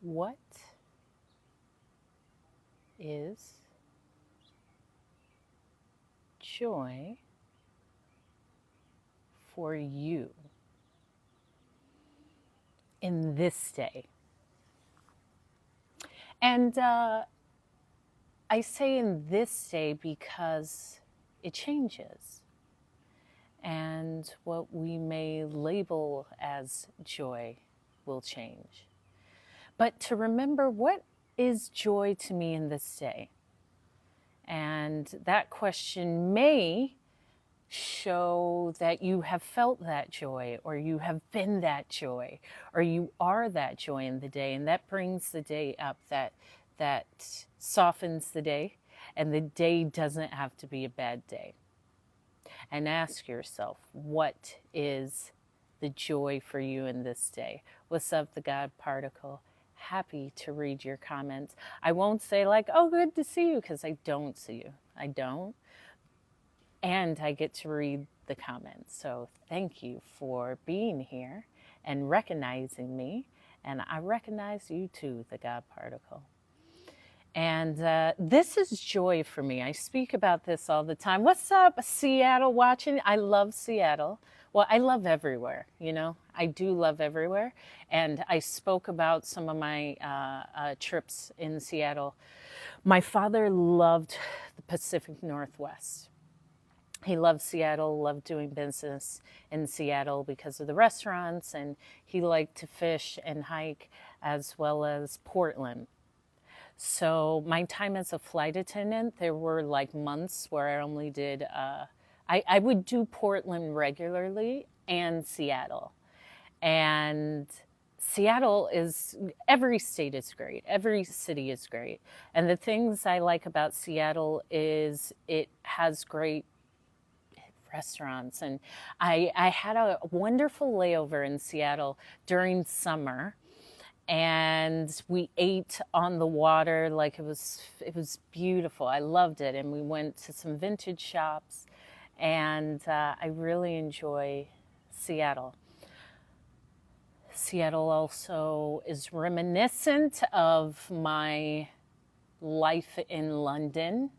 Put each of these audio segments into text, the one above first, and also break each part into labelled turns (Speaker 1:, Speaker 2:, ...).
Speaker 1: What is joy for you in this day? And I say in this day because it changes. And what we may label as joy will change. But to remember, what is joy to me in this day? And that question may show that you have felt that joy, or you have been that joy, or you are that joy in the day. And that brings the day up, that softens the day, and the day doesn't have to be a bad day. And ask yourself, what is the joy for you in this day? What's up, the God Particle? Happy to read your comments. I won't say like, oh, good to see you, because I don't see you. I don't. And I get to read the comments. So thank you for being here and recognizing me. And I recognize you too, the God Particle. And this is joy for me. I speak about this all the time. What's up, Seattle watching? I love Seattle. Well, I love everywhere, you know. I do love everywhere. And I spoke about some of my trips in Seattle. My father loved the Pacific Northwest. He loved Seattle, loved doing business in Seattle because of the restaurants, and he liked to fish and hike, as well as Portland. So my time as a flight attendant, there were like months where I only did, I would do Portland regularly and Seattle. And Seattle is, every state is great. Every city is great. And the things I like about Seattle is it has great restaurants. And I had a wonderful layover in Seattle during summer. And we ate on the water, like it was beautiful. I loved it. And we went to some vintage shops, and I really enjoy Seattle. Seattle also is reminiscent of my life in London,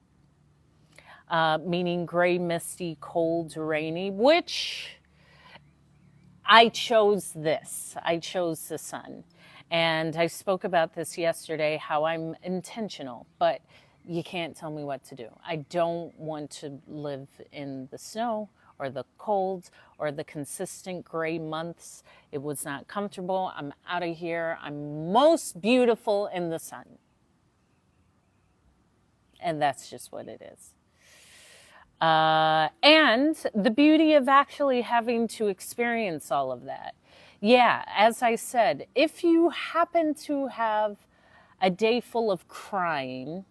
Speaker 1: meaning gray, misty, cold, rainy, which I chose this. I chose the sun. And I spoke about this yesterday, how I'm intentional, but you can't tell me what to do. I don't want to live in the snow or the cold or the consistent gray months. It was not comfortable. I'm out of here. I'm most beautiful in the sun. And that's just what it is. And the beauty of actually having to experience all of that. Yeah, as I said, if you happen to have a day full of crying,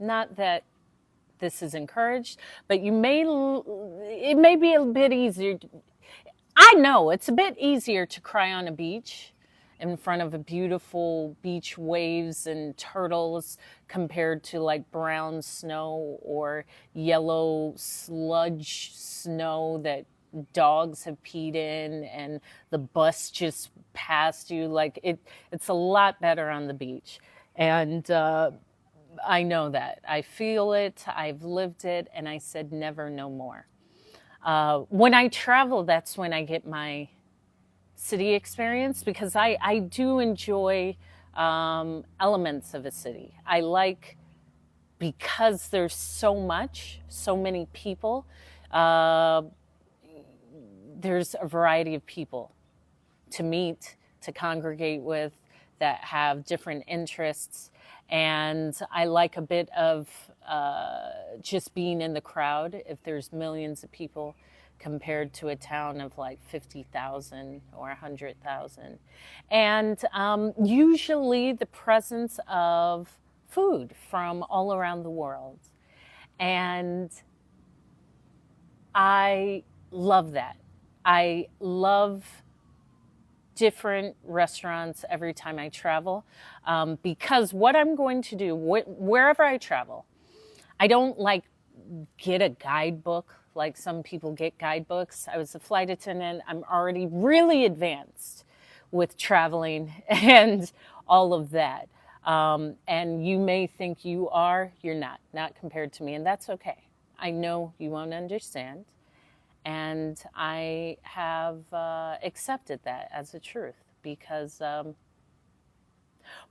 Speaker 1: not that this is encouraged, but it may be a bit easier. I know it's a bit easier to cry on a beach in front of a beautiful beach waves and turtles compared to like brown snow or yellow sludge snow that dogs have peed in and the bus just passed you. Like it's a lot better on the beach. And I know that. I feel it. I've lived it. And I said never, no more. When I travel, that's when I get my city experience, because I do enjoy elements of a city. I like, because there's so many people, there's a variety of people to meet, to congregate with, that have different interests. And I like a bit of just being in the crowd if there's millions of people compared to a town of like 50,000 or 100,000. And usually the presence of food from all around the world. And I love that. I love different restaurants every time I travel, because what I'm going to do, wherever I travel, I don't like get a guidebook like some people get guidebooks. I was a flight attendant. I'm already really advanced with traveling and all of that. And you may think you are, you're not compared to me, and that's okay. I know you won't understand, and I have accepted that as a truth because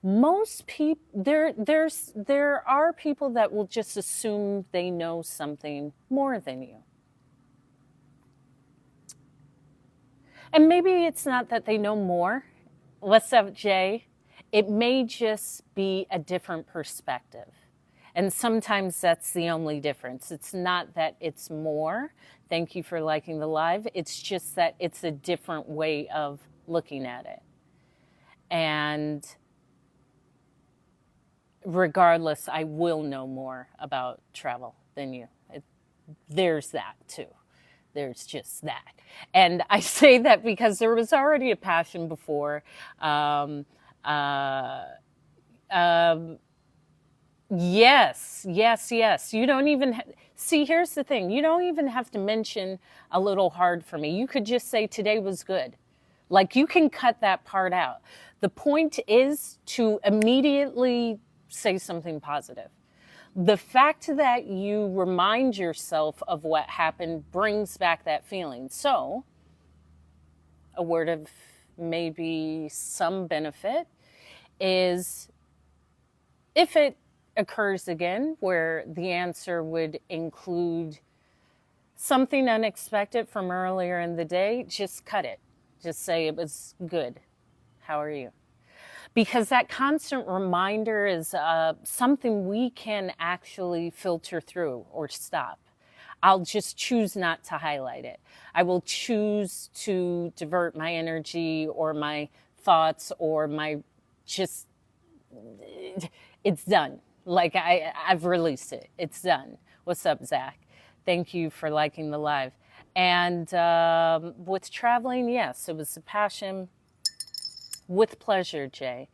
Speaker 1: most people there are people that will just assume they know something more than you. And maybe it's not that they know more. What's up, Jay? It may just be a different perspective. And sometimes that's the only difference. It's not that it's more. Thank you for liking the live. It's just that it's a different way of looking at it. And regardless, I will know more about travel than you. There's that too. There's just that. And I say that because there was already a passion before. Uh, um, yes. You don't even see, here's the thing. You don't even have to mention a little hard for me. You could just say today was good. Like you can cut that part out. The point is to immediately say something positive. The fact that you remind yourself of what happened brings back that feeling. So, a word of maybe some benefit is if it occurs again, where the answer would include something unexpected from earlier in the day, just cut it. Just say it was good. How are you? Because that constant reminder is something we can actually filter through or stop. I'll just choose not to highlight it. I will choose to divert my energy or my thoughts or my just, it's done. Like I've released it. It's done. What's up, Zach? Thank you for liking the live. And with traveling, yes, it was a passion. With pleasure, Jay.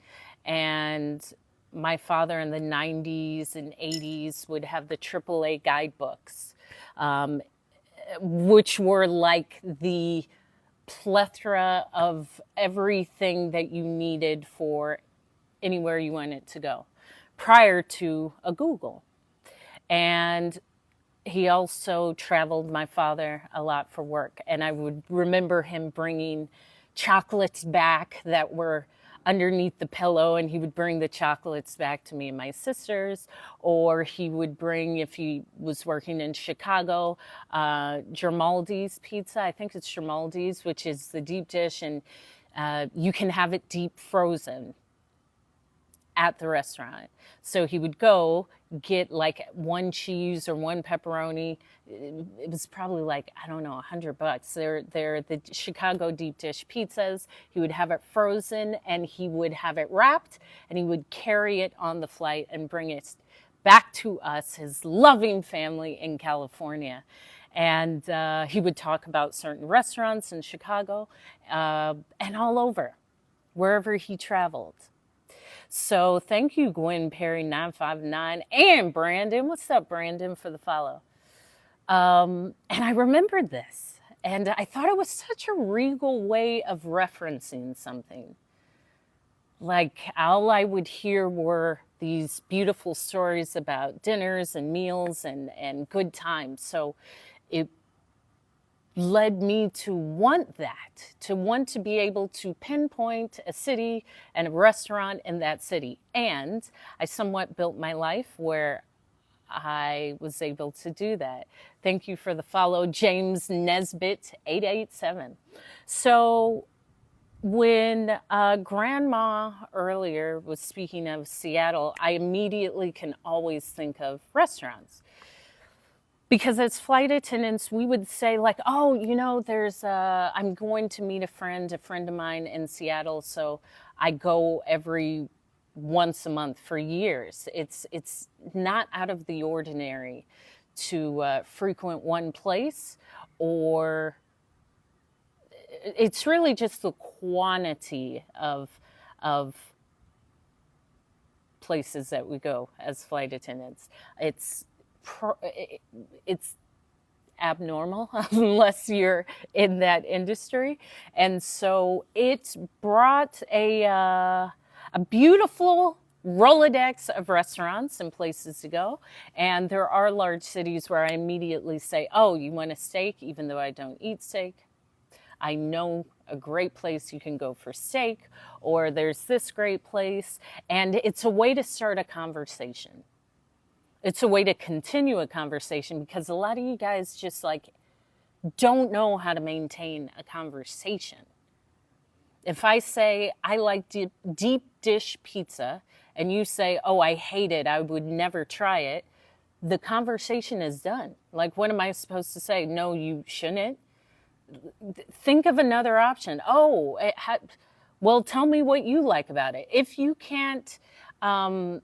Speaker 1: And my father in the 90s and 80s would have the AAA guidebooks, which were like the plethora of everything that you needed for anywhere you wanted to go prior to a Google. And he also traveled, my father, a lot for work. And I would remember him bringing chocolates back that were underneath the pillow, and he would bring the chocolates back to me and my sisters. Or he would bring, if he was working in Chicago, Grimaldi's pizza. I think it's Grimaldi's, which is the deep dish, and you can have it deep frozen at the restaurant. So he would go get like one cheese or one pepperoni. It was probably like, I don't know, $100. They're the Chicago deep dish pizzas. He would have it frozen and he would have it wrapped and he would carry it on the flight and bring it back to us, his loving family in California. And he would talk about certain restaurants in Chicago and all over, wherever he traveled. So thank you, Gwen Perry 959 and Brandon. What's up, Brandon, for the follow? And I remembered this, and I thought it was such a regal way of referencing something. Like all I would hear were these beautiful stories about dinners and meals and good times. So it led me to want that, to want to be able to pinpoint a city and a restaurant in that city. And I somewhat built my life where I was able to do that. Thank you for the follow, James Nesbitt 887. So when Grandma earlier was speaking of Seattle, I immediately can always think of restaurants. Because as flight attendants, we would say like, oh, you know, I'm going to meet a friend of mine in Seattle. So I go every once a month for years. It's not out of the ordinary to frequent one place, or it's really just the quantity of places that we go as flight attendants. It's abnormal unless you're in that industry. And so it brought a beautiful Rolodex of restaurants and places to go. And there are large cities where I immediately say, oh, you want a steak? Even though I don't eat steak, I know a great place you can go for steak, or there's this great place. And it's a way to start a conversation. It's a way to continue a conversation because a lot of you guys just like don't know how to maintain a conversation. If I say I like deep dish pizza and you say, oh, I hate it, I would never try it, the conversation is done. Like, what am I supposed to say? No, you shouldn't. Think of another option. Oh, well, tell me what you like about it. Um,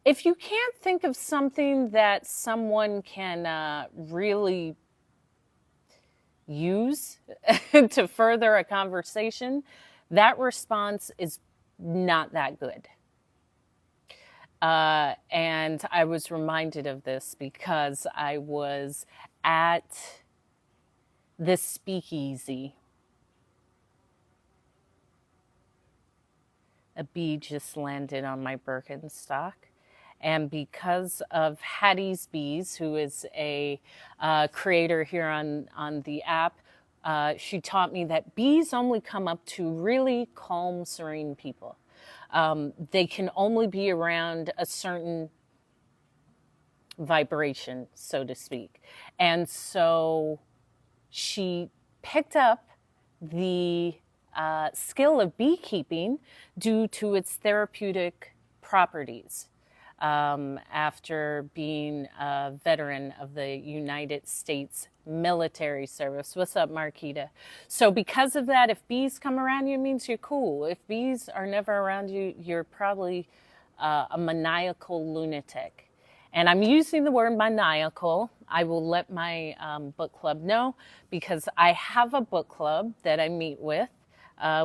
Speaker 1: if you can't think of something that someone can really use to further a conversation, that response is not that good. And I was reminded of this because I was at this speakeasy. A bee just landed on my Birkenstock. And because of Hattie's Bees, who is a creator here on the app, she taught me that bees only come up to really calm, serene people. They can only be around a certain vibration, so to speak. And so she picked up the skill of beekeeping due to its therapeutic properties. After being a veteran of the United States military service. What's up, Marquita? So because of that, if bees come around you, it means you're cool. If bees are never around you, you're probably a maniacal lunatic. And I'm using the word maniacal. I will let my book club know because I have a book club that I meet with.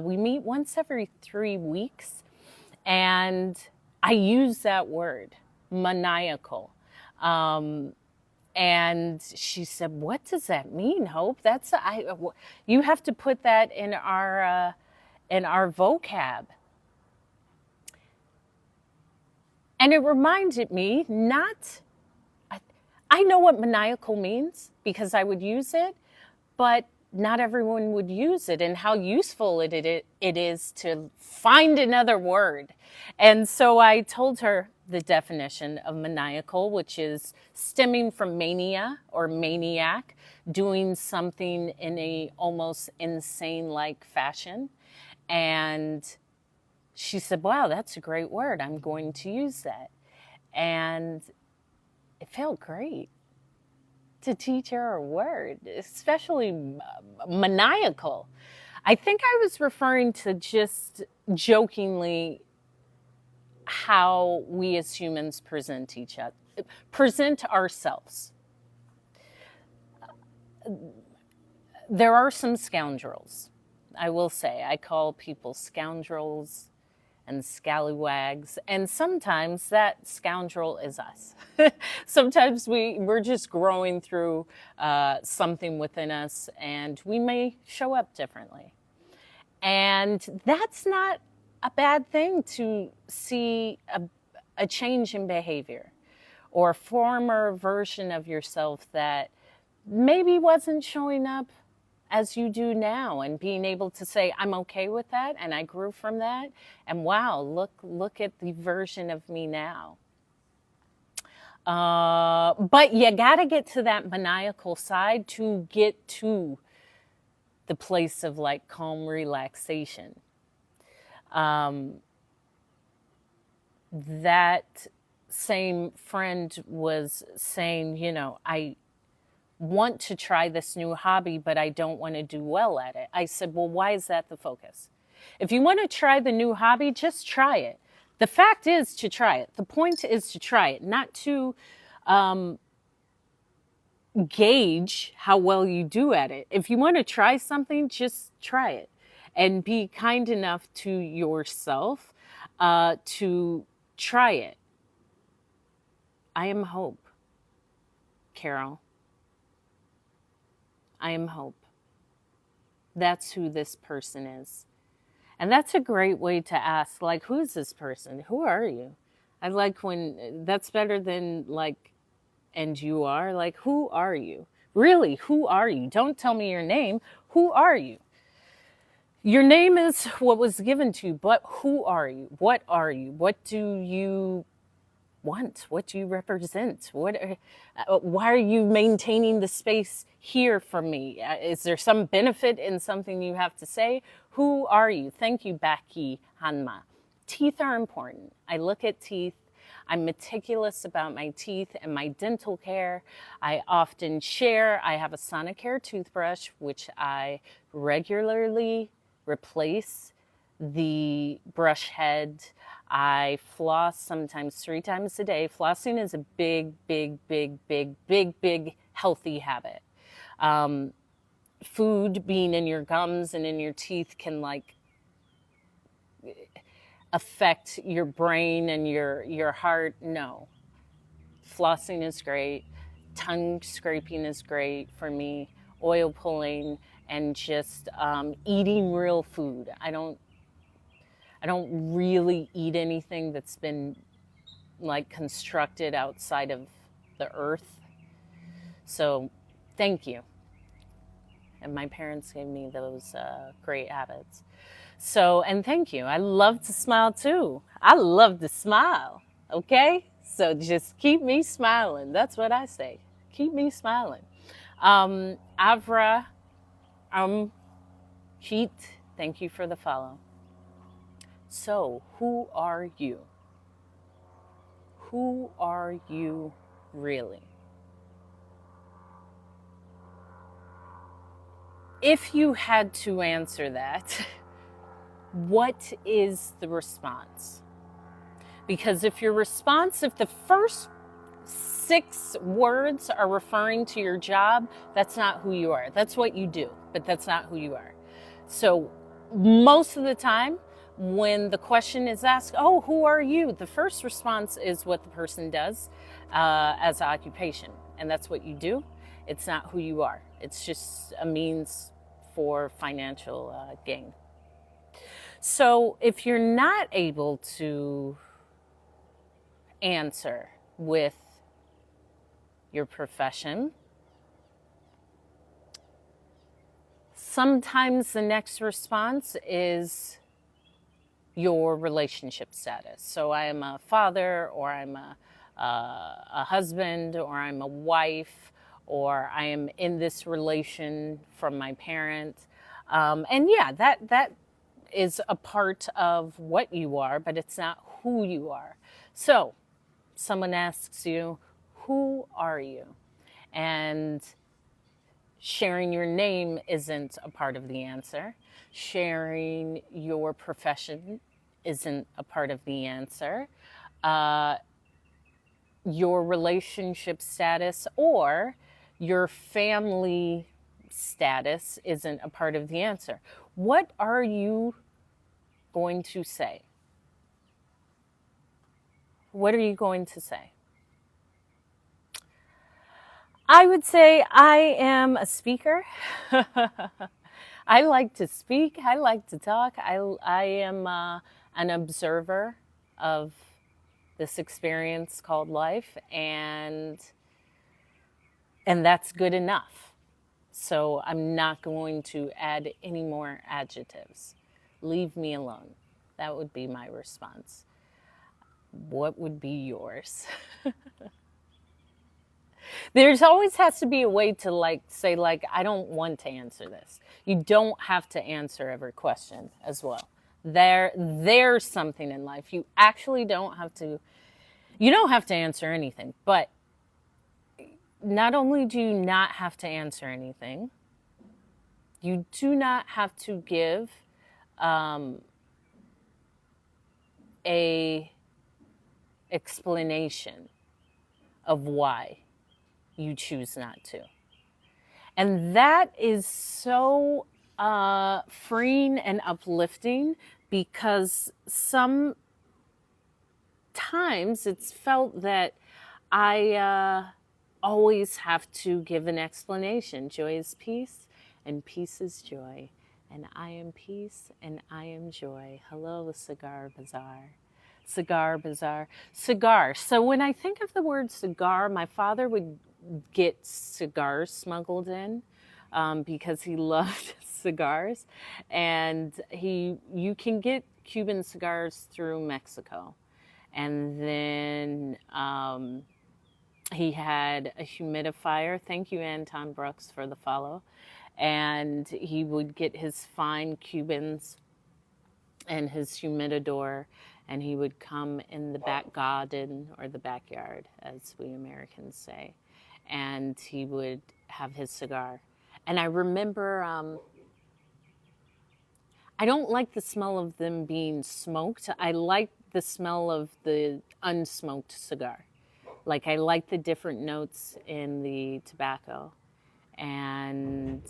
Speaker 1: We meet once every 3 weeks. And I use that word, maniacal. And she said, what does that mean, Hope? You have to put that in our vocab. And it reminded me I know what maniacal means because I would use it, but not everyone would use it, and how useful it is to find another word. And so I told her the definition of maniacal, which is stemming from mania or maniac, doing something in a almost insane-like fashion. And she said, wow, that's a great word. I'm going to use that. And it felt great to teach her a word, especially maniacal. I think I was referring to just jokingly how we as humans present ourselves. There are some scoundrels. I will say, I call people scoundrels and scallywags, and sometimes that scoundrel is us. Sometimes we're just growing through something within us, and we may show up differently. And that's not a bad thing to see a change in behavior or a former version of yourself that maybe wasn't showing up as you do now, and being able to say, I'm okay with that, and I grew from that, and wow, look at the version of me now. But you gotta get to that maniacal side to get to the place of like calm relaxation. That same friend was saying, I want to try this new hobby, but I don't want to do well at it. I said, well, why is that the focus? If you want to try the new hobby, just try it. The fact is to try it. The point is to try it, not to gauge how well you do at it. If you want to try something, just try it and be kind enough to yourself to try it. I am Hope. Carol. I am hope. That's who this person is. And that's a great way to ask, like, who's this person? Who are you? I like when that's better than like, and you are like, who are you? Really, who are you? Don't tell me your name. Who are you? Your name is what was given to you, but who are you? What are you? What do you want? What do you represent? Why are you maintaining the space here for me? Is there some benefit in something you have to say? Who are you? Thank you, Baki Hanma. Teeth are important. I look at teeth. I'm meticulous about my teeth and my dental care. I often share. I have a Sonicare toothbrush, which I regularly replace the brush head. I floss sometimes 3 times a day. Flossing is a big, big, big, big, big, big healthy habit. Food being in your gums and in your teeth can like affect your brain and your heart. No. Flossing is great. Tongue scraping is great for me. Oil pulling and just eating real food. I don't really eat anything that's been like constructed outside of the earth. So thank you. And my parents gave me those great habits. So, and thank you. I love to smile too. I love to smile. Okay? So just keep me smiling. That's what I say. Keep me smiling. Avra, Heat, thank you for the follow. So, who are you? Who are you really? If you had to answer that, what is the response? Because if the first 6 words are referring to your job, that's not who you are. That's what you do, but that's not who you are. So most of the time, when the question is asked, oh, who are you? The first response is what the person does as an occupation. And that's what you do. It's not who you are. It's just a means for financial gain. So if you're not able to answer with your profession, sometimes the next response is your relationship status. So I am a father, or I'm a husband, or I'm a wife, or I am in this relation from my parent. And yeah, that is a part of what you are, but it's not who you are. So someone asks you, who are you? And sharing your name isn't a part of the answer. Sharing your profession isn't a part of the answer. Your relationship status or your family status isn't a part of the answer. What are you going to say? What are you going to say? I would say I am a speaker. I like to speak. I like to talk. I am an observer of this experience called life, and that's good enough. So I'm not going to add any more adjectives. Leave me alone. That would be my response. What would be yours? There's always has to be a way to like say like, I don't want to answer this. You don't have to answer every question as well. There's something in life. You actually don't have to, you don't have to answer anything, but not only do you not have to answer anything, you do not have to give a explanation of why you choose not to. And that is so freeing and uplifting, because sometimes it's felt that I always have to give an explanation. Joy is peace, and peace is joy. And I am peace, and I am joy. Hello, Cigar Bazaar. Cigar Bazaar. Cigar. So when I think of the word cigar, my father would get cigars smuggled in because he loved cigars. And you can get Cuban cigars through Mexico. And then he had a humidifier. Thank you, Anton Brooks, for the follow. And he would get his fine Cubans and his humidor, and he would come in the back garden, or the backyard, as we Americans say, and he would have his cigar. And I remember, I don't like the smell of them being smoked. I like the smell of the unsmoked cigar. Like, I like the different notes in the tobacco and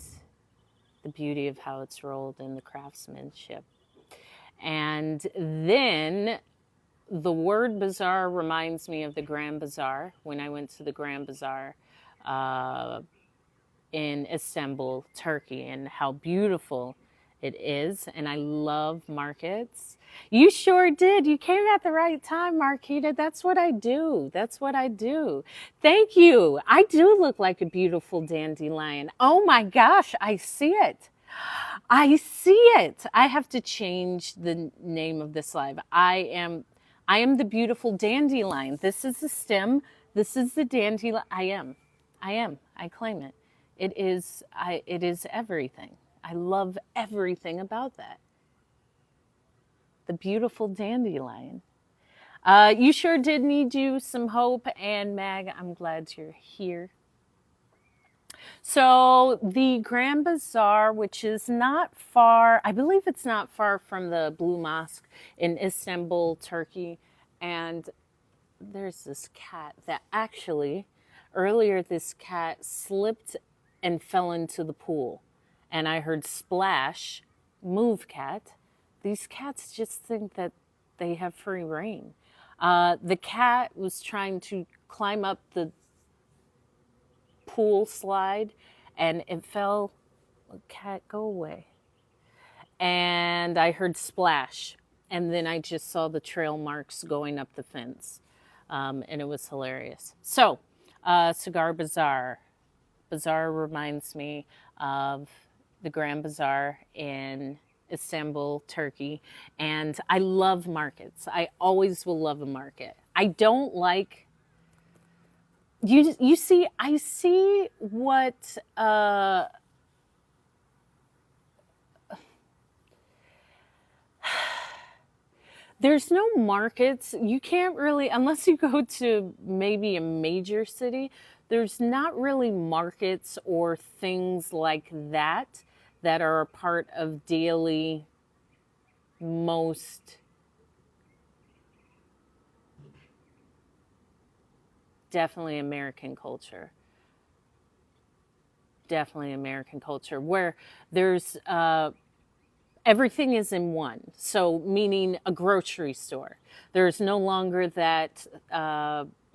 Speaker 1: the beauty of how it's rolled and the craftsmanship. And then the word bazaar reminds me of the Grand Bazaar. When I went to the Grand Bazaar in Istanbul, Turkey, and how beautiful it is. And I love markets. You sure did. You came at the right time, Marquita. That's what I do. That's what I do. Thank you. I do look like a beautiful dandelion. Oh my gosh, I see it. I see it. I have to change the name of this live. I am the beautiful dandelion. This is the stem. This is the dandelion. I am. I claim it. It is everything. I love everything about that. The beautiful dandelion. You sure did need you some hope, and Mag, I'm glad you're here. So the Grand Bazaar, which is not far, I believe it's not far from the Blue Mosque in Istanbul, Turkey. And there's this cat that actually, earlier this cat slipped and fell into the pool. And I heard splash, move cat. These cats just think that they have free reign. The cat was trying to climb up the pool slide and it fell. Cat, go away. And I heard splash, and then I just saw the trail marks going up the fence, and it was hilarious. So Cigar Bazaar. Bazaar reminds me of the Grand Bazaar in Istanbul, Turkey, and I love markets. I always will love a market. I don't like, you see, I see what there's no markets. You can't really, unless you go to maybe a major city, there's not really markets or things like that that are a part of daily, most definitely American culture. Definitely American culture, where there's everything is in one. So, meaning a grocery store. There's no longer that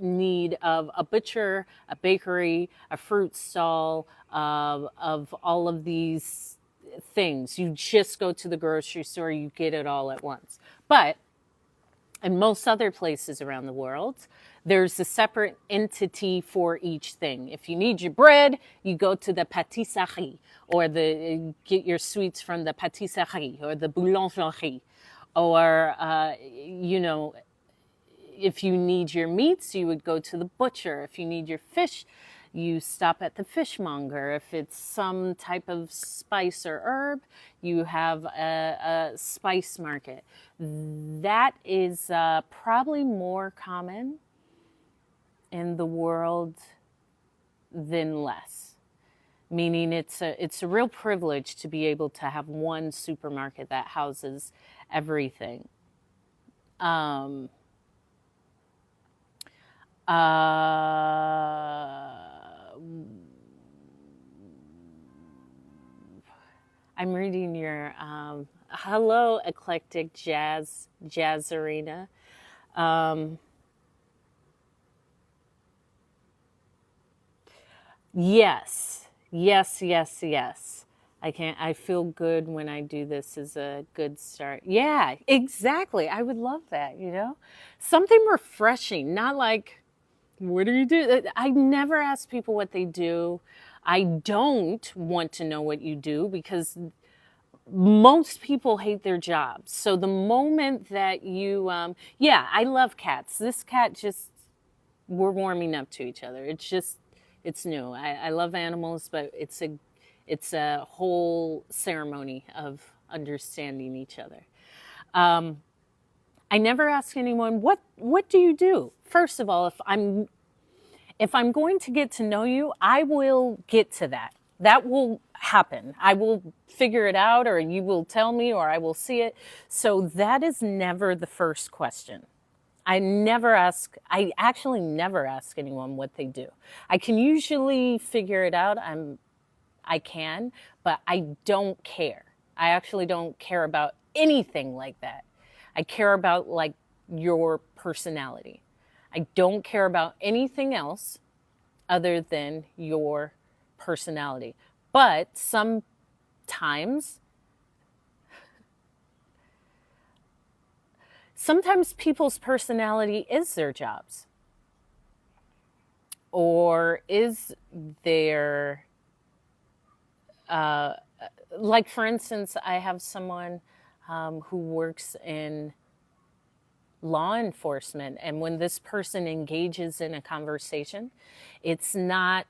Speaker 1: need of a butcher, a bakery, a fruit stall, of all of these things. You just go to the grocery store, you get it all at once. But in most other places around the world, there's a separate entity for each thing. If you need your bread, you go to the pâtisserie, or get your sweets from the pâtisserie or the boulangerie, or if you need your meats, you would go to the butcher. If you need your fish, you stop at the fishmonger. If it's some type of spice or herb, you have a spice market. That is probably more common in the world than less. Meaning it's a real privilege to be able to have one supermarket that houses everything. I'm reading your hello, eclectic jazz arena. Yes, yes, yes, yes. I feel good when I do this is a good start. Yeah, exactly. I would love that, you know? Something refreshing, not like, what do you do? I never ask people what they do. I don't want to know what you do because most people hate their jobs. So the moment that yeah, I love cats. This cat just, we're warming up to each other. It's just, it's new. I love animals, but it's a whole ceremony of understanding each other. I never ask anyone, what do you do? First of all, if I'm going to get to know you, I will get to that. That will happen. I will figure it out, or you will tell me, or I will see it. So that is never the first question. I actually never ask anyone what they do. I can usually figure it out. I can, but I don't care. I actually don't care about anything like that. I care about like your personality. I don't care about anything else other than your personality. But sometimes people's personality is their jobs, or is their like, for instance, I have someone who works in law enforcement, and when this person engages in a conversation, it's not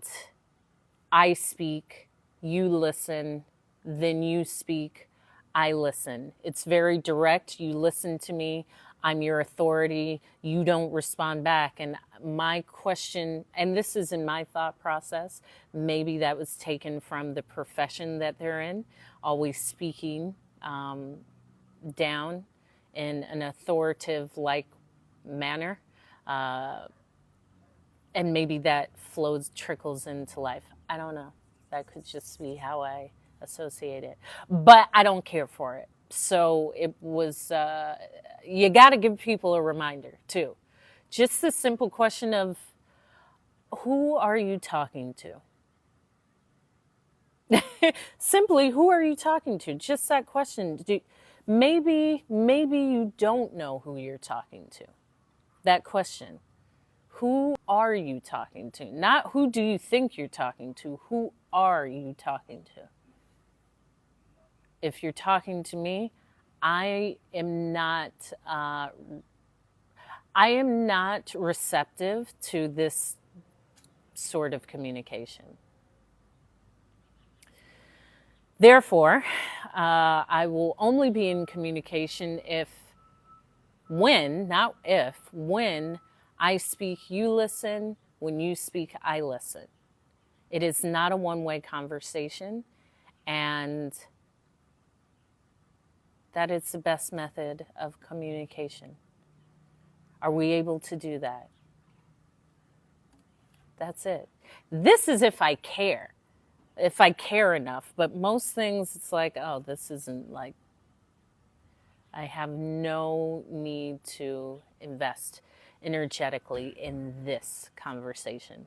Speaker 1: I speak, you listen, then you speak, I listen. It's very direct. You listen to me, I'm your authority, you don't respond back. And my question, and this is in my thought process, maybe that was taken from the profession that they're in, always speaking down in an authoritative like manner. And maybe that trickles into life. I don't know. That could just be how I associate it. But I don't care for it. So it was, you got to give people a reminder too. Just the simple question of, who are you talking to? Simply, who are you talking to? Just that question. Maybe you don't know who you're talking to. That question. Who are you talking to? Not who do you think you're talking to. Who are you talking to? If you're talking to me, I am not. I am not receptive to this sort of communication. Therefore, I will only be in communication not if, when I speak, you listen. When you speak, I listen. It is not a one-way conversation, and that is the best method of communication. Are we able to do that? That's it. This is if I care enough, but most things it's like, oh, this isn't like, I have no need to invest energetically in this conversation.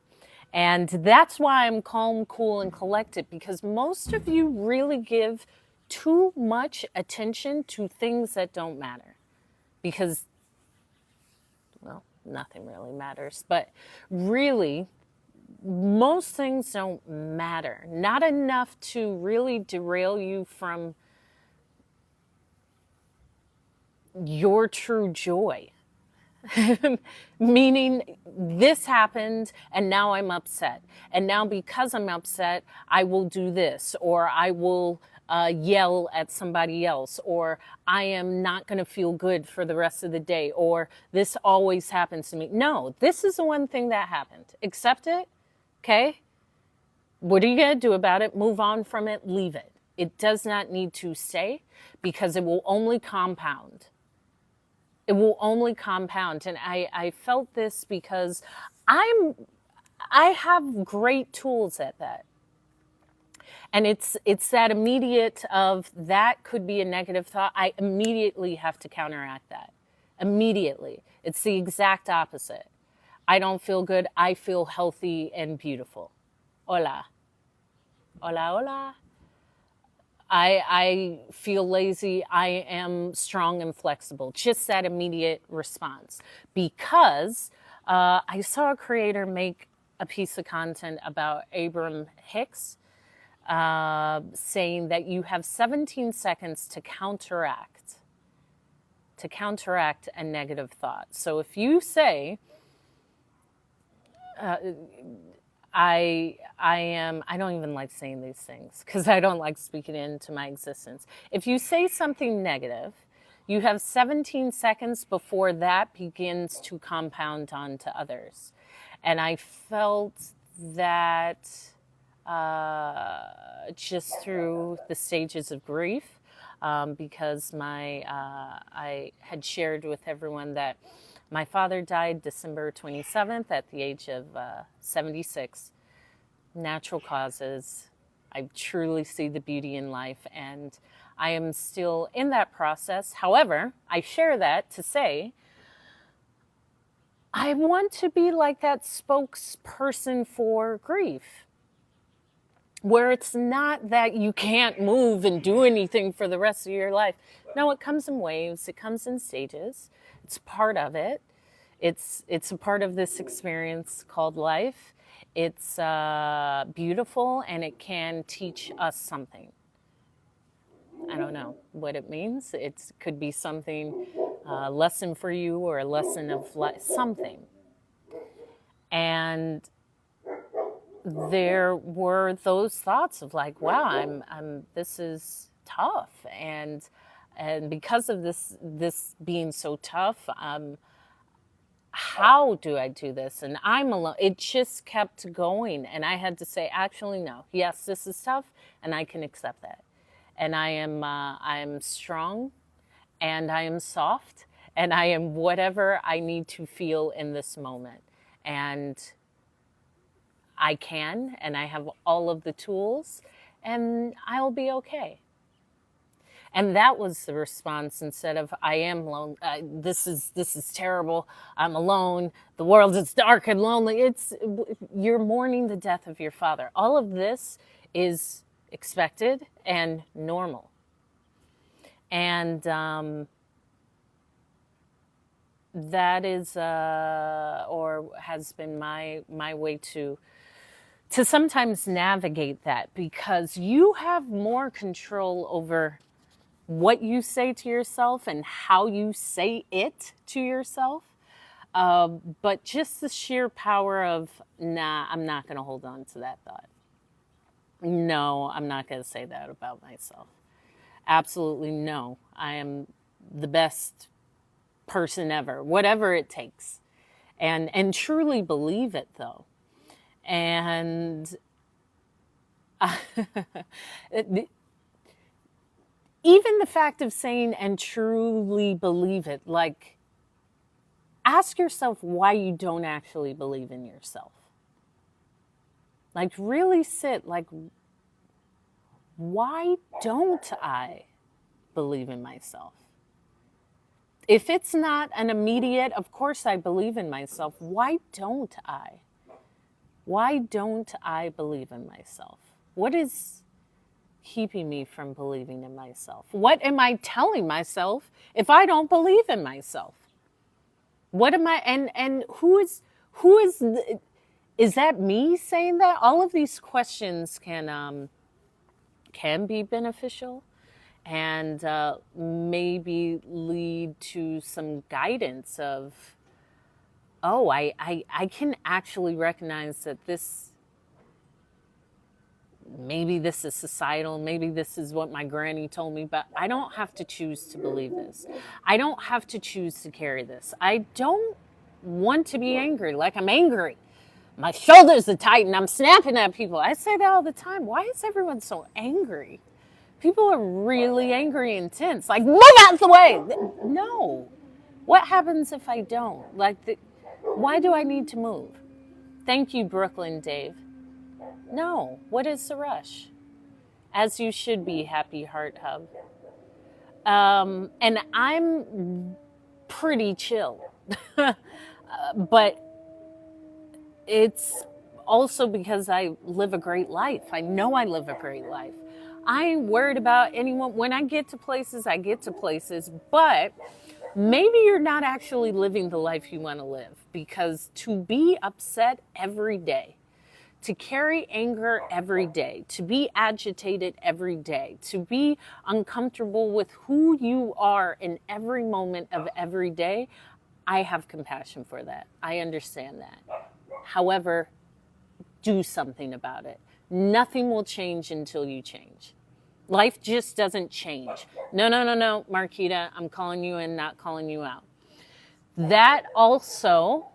Speaker 1: And that's why I'm calm, cool, and collected, because most of you really give too much attention to things that don't matter. Because, well, nothing really matters. But really, most things don't matter. Not enough to really derail you from your true joy. Meaning, this happened and now I'm upset. And now because I'm upset, I will do this, or I will yell at somebody else, or I am not going to feel good for the rest of the day, or this always happens to me. No, this is the one thing that happened. Accept it, okay? What are you going to do about it? Move on from it, leave it. It does not need to stay, because it will only compound. It will only compound. And I felt this because I have great tools at that. And it's that immediate of, that could be a negative thought. I immediately have to counteract that. Immediately. It's the exact opposite. I don't feel good. I feel healthy and beautiful. Hola. Hola, hola. I feel lazy. I am strong and flexible. Just that immediate response. Because I saw a creator make a piece of content about Abraham Hicks saying that you have 17 seconds to counteract a negative thought. So if you say, I don't even like saying these things because I don't like speaking into my existence. If you say something negative, you have 17 seconds before that begins to compound onto others. And I felt that just through the stages of grief, because I had shared with everyone that my father died December 27th at the age of 76. Natural causes. I truly see the beauty in life, and I am still in that process. However, I share that to say I want to be like that spokesperson for grief, where it's not that you can't move and do anything for the rest of your life. No, it comes in waves, it comes in stages. It's part of it. It's a part of this experience called life. It's beautiful, and it can teach us something. I don't know what it means. It could be something, lesson for you, or a lesson of life, something. And there were those thoughts of like, wow, this is tough, and because of this being so tough, how do I do this? And I'm alone. It just kept going. And I had to say, actually, no. Yes, this is tough, and I can accept that. And I am strong, and I am soft, and I am whatever I need to feel in this moment. And I can, and I have all of the tools, and I'll be okay. And that was the response, instead of I am alone. This is terrible. I'm alone. The world is dark and lonely. You're mourning the death of your father. All of this is expected and normal. And that is or has been my way to sometimes navigate that, because you have more control over what you say to yourself and how you say it to yourself. But just the sheer power of, nah, I'm not going to hold on to that thought. No, I'm not going to say that about myself. Absolutely no. I am the best person ever, whatever it takes. And truly believe it, though. And even the fact of saying and truly believe it, like, ask yourself why you don't actually believe in yourself. Like, really sit, like, why don't I believe in myself? If it's not an immediate, of course I believe in myself, why don't I? Why don't I believe in myself? What is keeping me from believing in myself? What am I telling myself if I don't believe in myself? What am I, and who is that me saying that? All of these questions can be beneficial, and maybe lead to some guidance of, oh, I can actually recognize that maybe this is societal, maybe this is what my granny told me, but I don't have to choose to believe this. I don't have to choose to carry this. I don't want to be angry like I'm angry. My shoulders are tight and I'm snapping at people. I say that all the time. Why is everyone so angry? People are really angry and tense. Like, move out the way. No. What happens if I don't? Why do I need to move? Thank you, Brooklyn Dave. No. What is the rush? As you should be, Happy Heart Hub. And I'm pretty chill. But it's also because I live a great life. I know I live a great life. I ain't worried about anyone. When I get to places, I get to places, but maybe you're not actually living the life you want to live, because to be upset every day, to carry anger every day, to be agitated every day, to be uncomfortable with who you are in every moment of every day, I have compassion for that. I understand that. However, do something about it. Nothing will change until you change. Life just doesn't change. No, Marquita, I'm calling you in, not calling you out. That also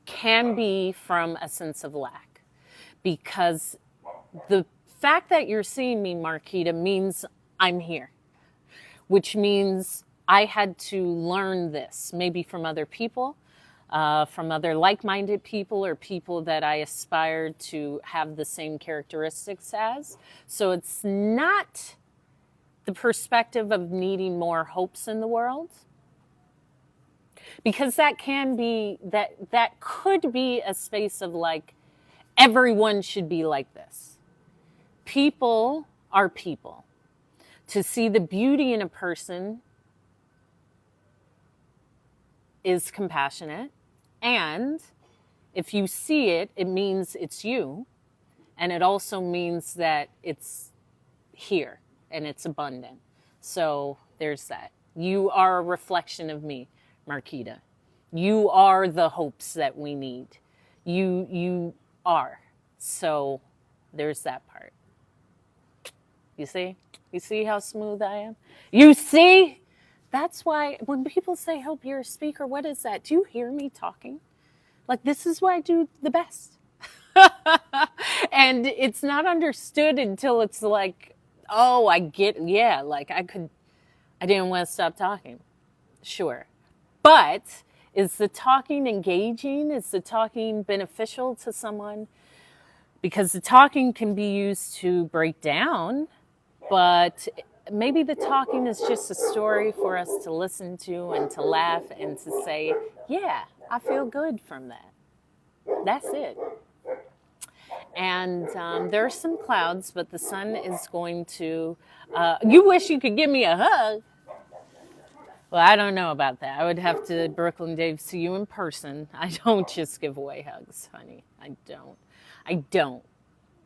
Speaker 1: can be from a sense of lack, because the fact that you're seeing me, Marquita, means I'm here, which means I had to learn this, maybe from other people, from other like-minded people, or people that I aspired to have the same characteristics as. So it's not the perspective of needing more hopes in the world, because that can be, that could be a space of like, everyone should be like this. People are people. To see the beauty in a person is compassionate. And if you see it, it means it's you. And it also means that it's here and it's abundant. So there's that. You are a reflection of me, Marquita. You are the hopes that we need. You are. So there's that part. You see? You see how smooth I am? You see? That's why when people say, hope you're a speaker, what is that? Do you hear me talking? Like, this is what I do the best. And it's not understood until it's like, oh, I get, yeah, like I didn't want to stop talking. Sure. But is the talking engaging? Is the talking beneficial to someone? Because the talking can be used to break down, but maybe the talking is just a story for us to listen to and to laugh and to say, yeah, I feel good from that. That's it. And there are some clouds, but the sun is going to, you wish you could give me a hug. Well, I don't know about that. I would have to, Brooklyn Dave, see you in person. I don't just give away hugs, honey. I don't.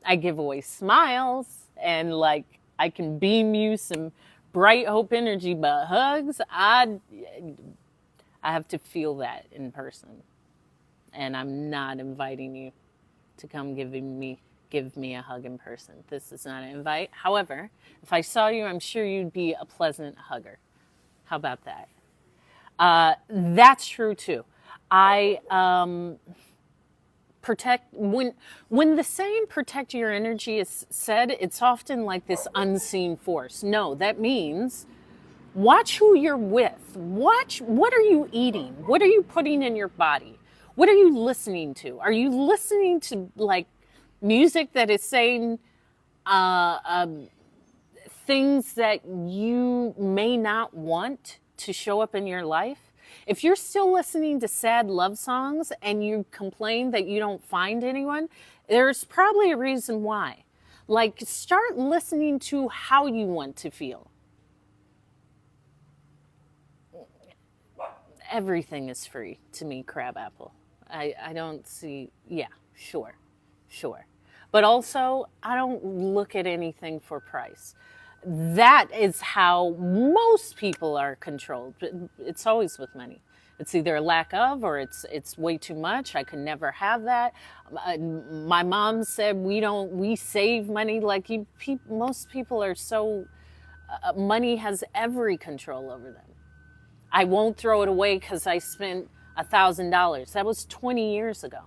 Speaker 1: I give away smiles, and like I can beam you some bright hope energy, but hugs, I have to feel that in person. And I'm not inviting you to come give me a hug in person. This is not an invite. However, if I saw you, I'm sure you'd be a pleasant hugger. How about that? That's true too. I protect, when the saying protect your energy is said, it's often like this unseen force. No, that means watch who you're with. Watch, what are you eating? What are you putting in your body? What are you listening to? Are you listening to like music that is saying things that you may not want to show up in your life? If you're still listening to sad love songs and you complain that you don't find anyone, there's probably a reason why. Like, start listening to how you want to feel. Everything is free to me, crabapple. I don't see, yeah, sure. But also, I don't look at anything for price. That is how most people are controlled. It's always with money. It's either a lack of, or it's way too much. I could never have that. My mom said we save money. Like most people are so, money has every control over them. I won't throw it away because I spent $1,000. That was 20 years ago.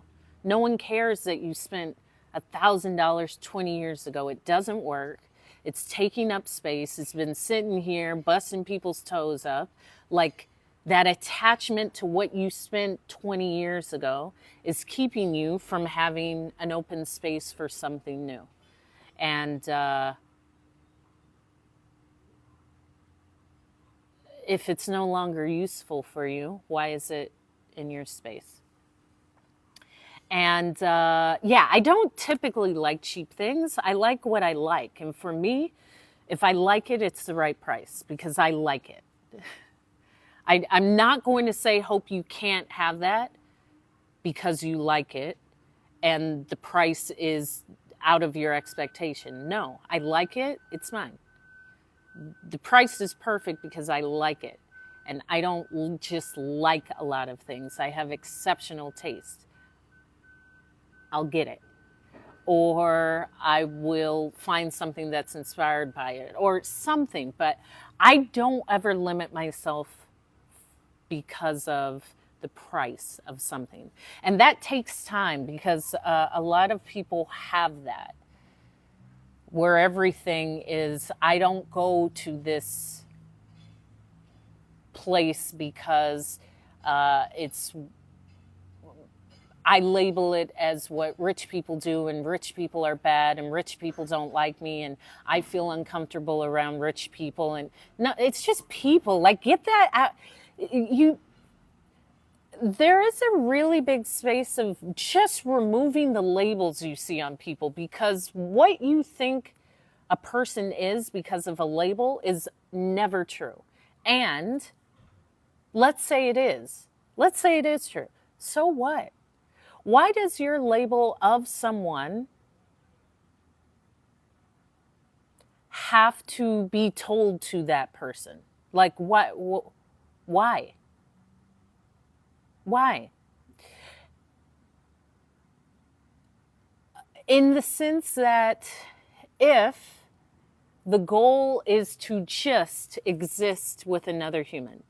Speaker 1: No one cares that you spent $1,000 20 years ago. It doesn't work. It's taking up space. It's been sitting here busting people's toes up. Like, that attachment to what you spent 20 years ago is keeping you from having an open space for something new. And if it's no longer useful for you, why is it in your space? And yeah, I don't typically like cheap things. I like what I like. And for me, if I like it, it's the right price because I like it. I'm not going to say, hope you can't have that because you like it and the price is out of your expectation. No, I like it, it's mine. The price is perfect because I like it. And I don't just like a lot of things, I have exceptional taste. I'll get it. Or I will find something that's inspired by it or something. But I don't ever limit myself because of the price of something. And that takes time because a lot of people have that where everything is, I don't go to this place because it's, I label it as what rich people do, and rich people are bad, and rich people don't like me, and I feel uncomfortable around rich people. And no, it's just people. Like, get that out. You, there is a really big space of just removing the labels you see on people, because what you think a person is because of a label is never true. And let's say it is. Let's say it is true. So what? Why does your label of someone have to be told to that person? Like, what? Why? Why? In the sense that if the goal is to just exist with another human,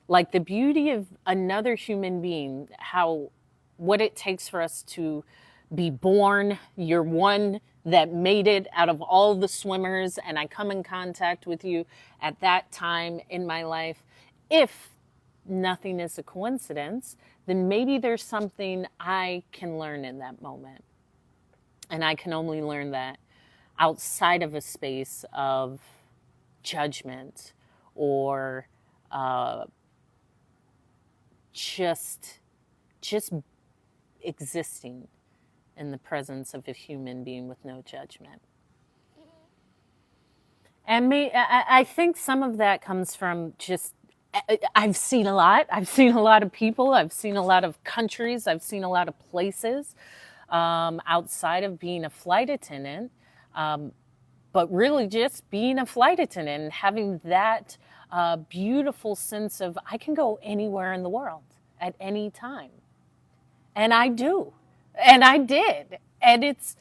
Speaker 1: like the beauty of another human being, how, what it takes for us to be born. You're one that made it out of all the swimmers, and I come in contact with you at that time in my life. If nothing is a coincidence, then maybe there's something I can learn in that moment. And I can only learn that outside of a space of judgment or uh, just existing in the presence of a human being with no judgment. And I think some of that comes from just, I've seen a lot. I've seen a lot of people. I've seen a lot of countries. I've seen a lot of places outside of being a flight attendant. But really just being a flight attendant and having that beautiful sense of I can go anywhere in the world at any time. And I do. And I did. And it's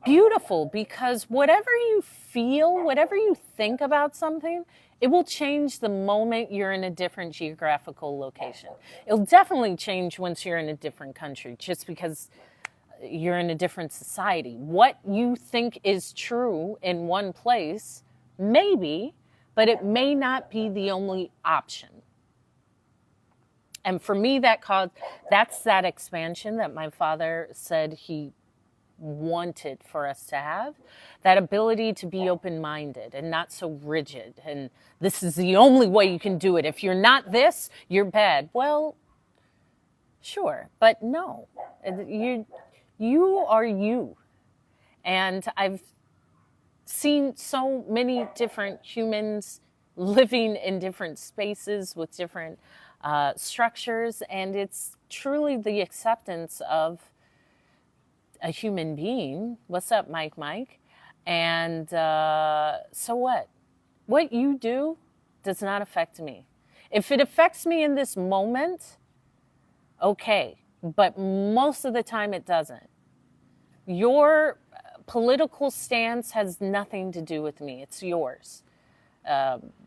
Speaker 1: beautiful because whatever you feel, whatever you think about something, it will change the moment you're in a different geographical location. It'll definitely change once you're in a different country, just because you're in a different society. What you think is true in one place, maybe, but it may not be the only option. And for me, that's that expansion that my father said he wanted for us to have, that ability to be open-minded and not so rigid. And this is the only way you can do it. If you're not this, you're bad. Well, sure, but no, you are you. And I've seen so many different humans living in different spaces with different structures, and it's truly the acceptance of a human being. What's up, Mike? Mike. And so what? What you do does not affect me. If it affects me in this moment, okay, but most of the time it doesn't. Your political stance has nothing to do with me. It's yours.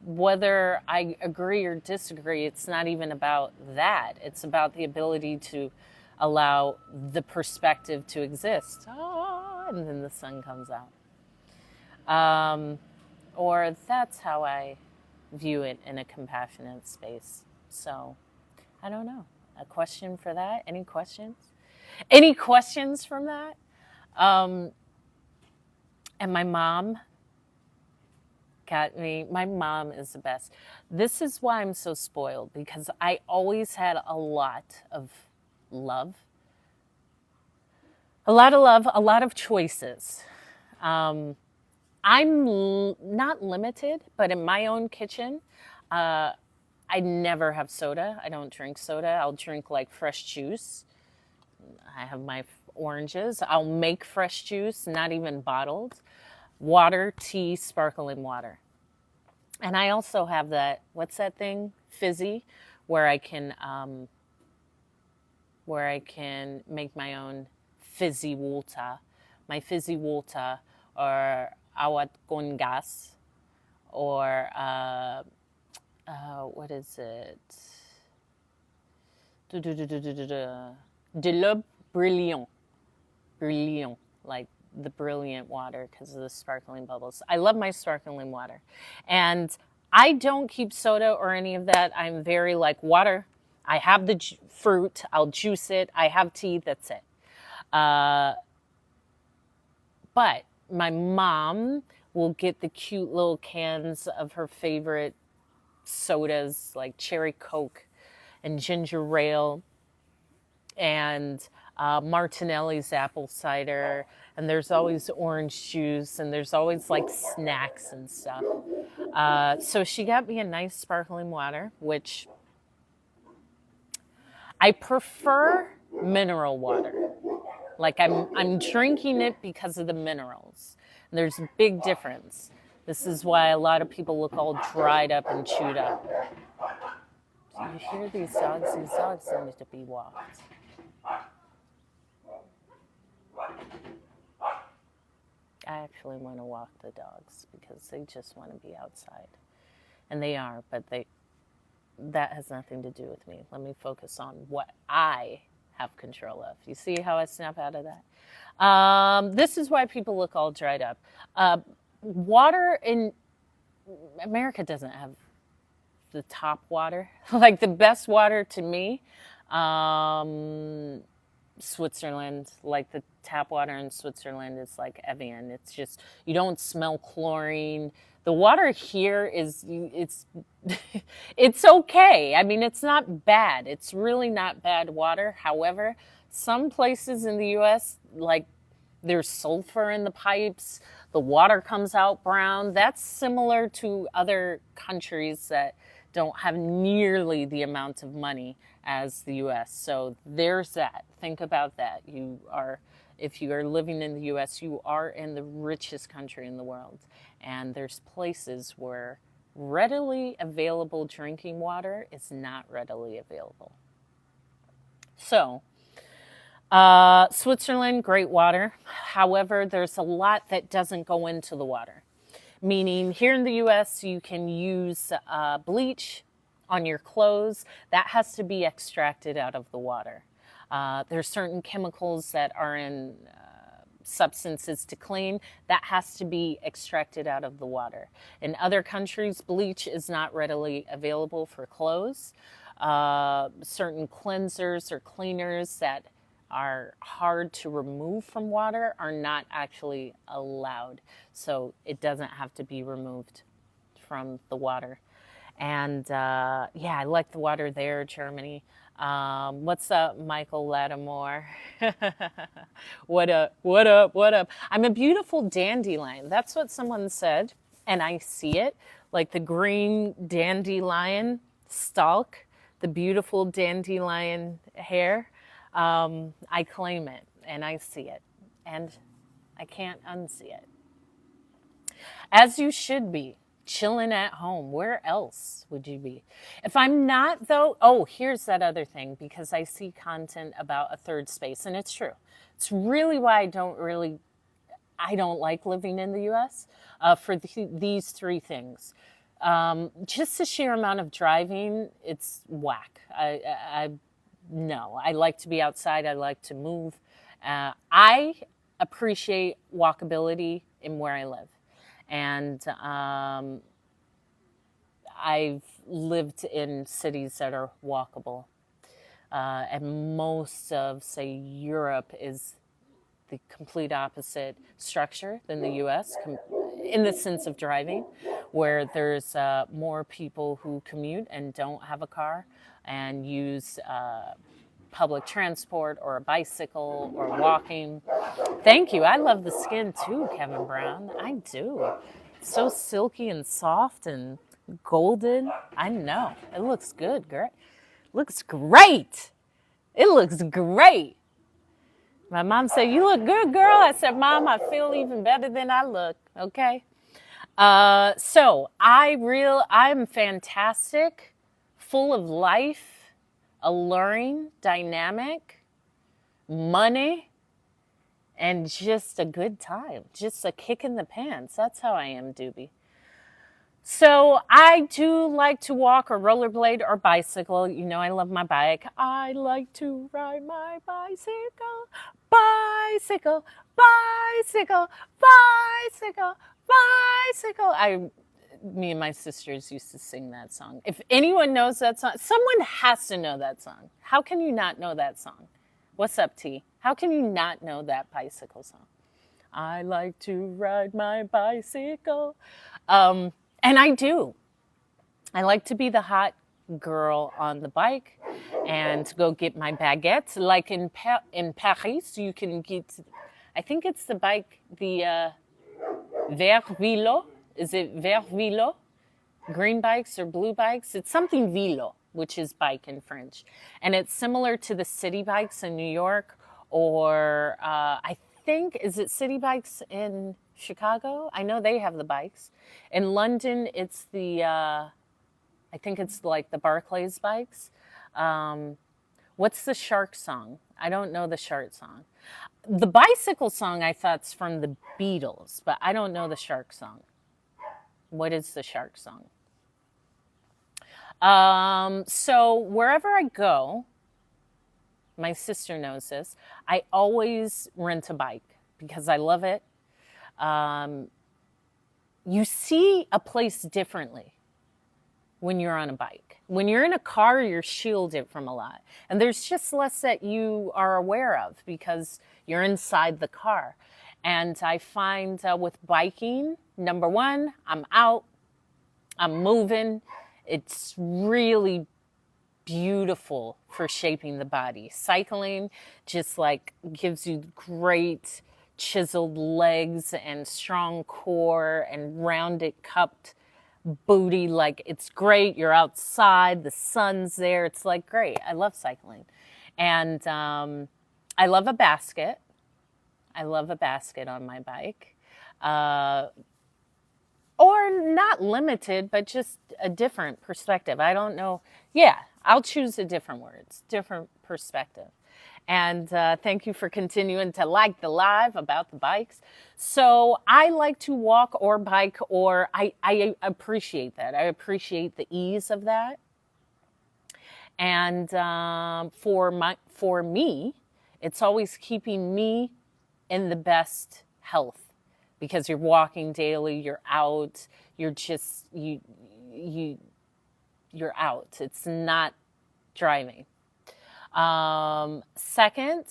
Speaker 1: Whether I agree or disagree, it's not even about that. It's about the ability to allow the perspective to exist. Oh, and then the sun comes out. Or that's how I view it in a compassionate space. So, I don't know. A question for that? Any questions? Any questions from that? And my mom got me. My mom is the best. This is why I'm so spoiled, because I always had a lot of love A lot of love, a lot of choices. Um, not limited, but in my own kitchen, uh, I never have soda. I don't drink soda. I'll drink like fresh juice. I have my oranges. I'll make fresh juice, not even bottled. Water, tea, sparkling water. And I also have that, what's that thing? Fizzy, where I can make my own fizzy water. My fizzy water, or awat con gas, or what is it? De l'eau brilliant. Brilliant, like the brilliant water because of the sparkling bubbles. I love my sparkling water. And I don't keep soda or any of that. I'm very like water. I have the fruit, I'll juice it. I have tea, that's it. But my mom will get the cute little cans of her favorite sodas like cherry Coke and ginger ale and Martinelli's apple cider, and there's always orange juice, and there's always like snacks and stuff. So she got me a nice sparkling water, which I prefer mineral water. Like I'm drinking it because of the minerals. And there's a big difference. This is why a lot of people look all dried up and chewed up. Do you hear these dogs? These dogs need to be walked. I actually want to walk the dogs because they just want to be outside. And they are, but that has nothing to do with me. Let me focus on what I have control of. You see how I snap out of that? This is why people look all dried up. Water in America doesn't have the top water. Like the best water to me, Switzerland, like the tap water in Switzerland is like Evian. It's just, you don't smell chlorine. The water here it's it's okay. I mean, it's not bad. It's really not bad water. However, some places in the US, like there's sulfur in the pipes, the water comes out brown. That's similar to other countries that don't have nearly the amount of money as the US. So there's that. Think about that. If you are living in the US, you are in the richest country in the world. And there's places where readily available drinking water is not readily available. So, Switzerland, great water. However, there's a lot that doesn't go into the water. Meaning here in the US, you can use bleach on your clothes. That has to be extracted out of the water. There's certain chemicals that are in substances to clean. That has to be extracted out of the water. In other countries, bleach is not readily available for clothes. Certain cleansers or cleaners that are hard to remove from water are not actually allowed. So it doesn't have to be removed from the water. And yeah, I like the water there, Germany. What's up, Michael Lattimore? What up, what up, what up? I'm a beautiful dandelion. That's what someone said, and I see it. Like the green dandelion stalk, the beautiful dandelion hair. I claim it, and I see it, and I can't unsee it. As you should be. Chilling at home. Where else would you be? If I'm not, though, oh, here's that other thing, because I see content about a third space, and it's true. It's really why I don't like living in the US for these three things. Just the sheer amount of driving, it's whack. No, I like to be outside. I like to move. I appreciate walkability in where I live. And I've lived in cities that are walkable. And most of, say, Europe is the complete opposite structure than the US in the sense of driving, where there's more people who commute and don't have a car and use public transport or a bicycle or walking. Thank you. I love the skin too, Kevin Brown. I do. So silky and soft and golden. I know. It looks good, girl. Looks great. It looks great. My mom said, "You look good, girl." I said, "Mom, I feel even better than I look." Okay. So I'm fantastic, full of life, alluring, dynamic, money, and just a good time. Just a kick in the pants. That's how I am, Doobie. So I do like to walk or rollerblade or bicycle. You know, I love my bike. I like to ride my bicycle, bicycle, bicycle, bicycle, bicycle. Me and my sisters used to sing that song. If anyone knows that song, someone has to know that song. How can you not know that song? What's up, T? How can you not know that bicycle song? I like to ride my bicycle. And I do. I like to be the hot girl on the bike and go get my baguette. Like in Paris, you can get, I think it's the bike, the vert vélo. Is it vert vélo? Green bikes or blue bikes? It's something vélo, which is bike in French. And it's similar to the city bikes in New York, or I think, is it city bikes in Chicago? I know they have the bikes. In London, it's I think it's like the Barclays bikes. What's the shark song? I don't know the shark song. The bicycle song I thought's from the Beatles, but I don't know the shark song. What is the shark song? So wherever I go, my sister knows this, I always rent a bike because I love it. You see a place differently when you're on a bike. When you're in a car, you're shielded from a lot. And there's just less that you are aware of because you're inside the car. And I find with biking, number one, I'm out, I'm moving. It's really beautiful for shaping the body. Cycling just like gives you great chiseled legs and strong core and rounded cupped booty. Like it's great. You're outside, the sun's there. It's like great. I love cycling. And I love a basket. I love a basket on my bike. Or not limited, but just a different perspective. I don't know. Yeah, I'll choose the different words, different perspective. And thank you for continuing to like the live about the bikes. So I like to walk or bike, or I appreciate that. I appreciate the ease of that. And for me, it's always keeping me in the best health because you're walking daily, you're out, you're just you're out. It's not driving. Second,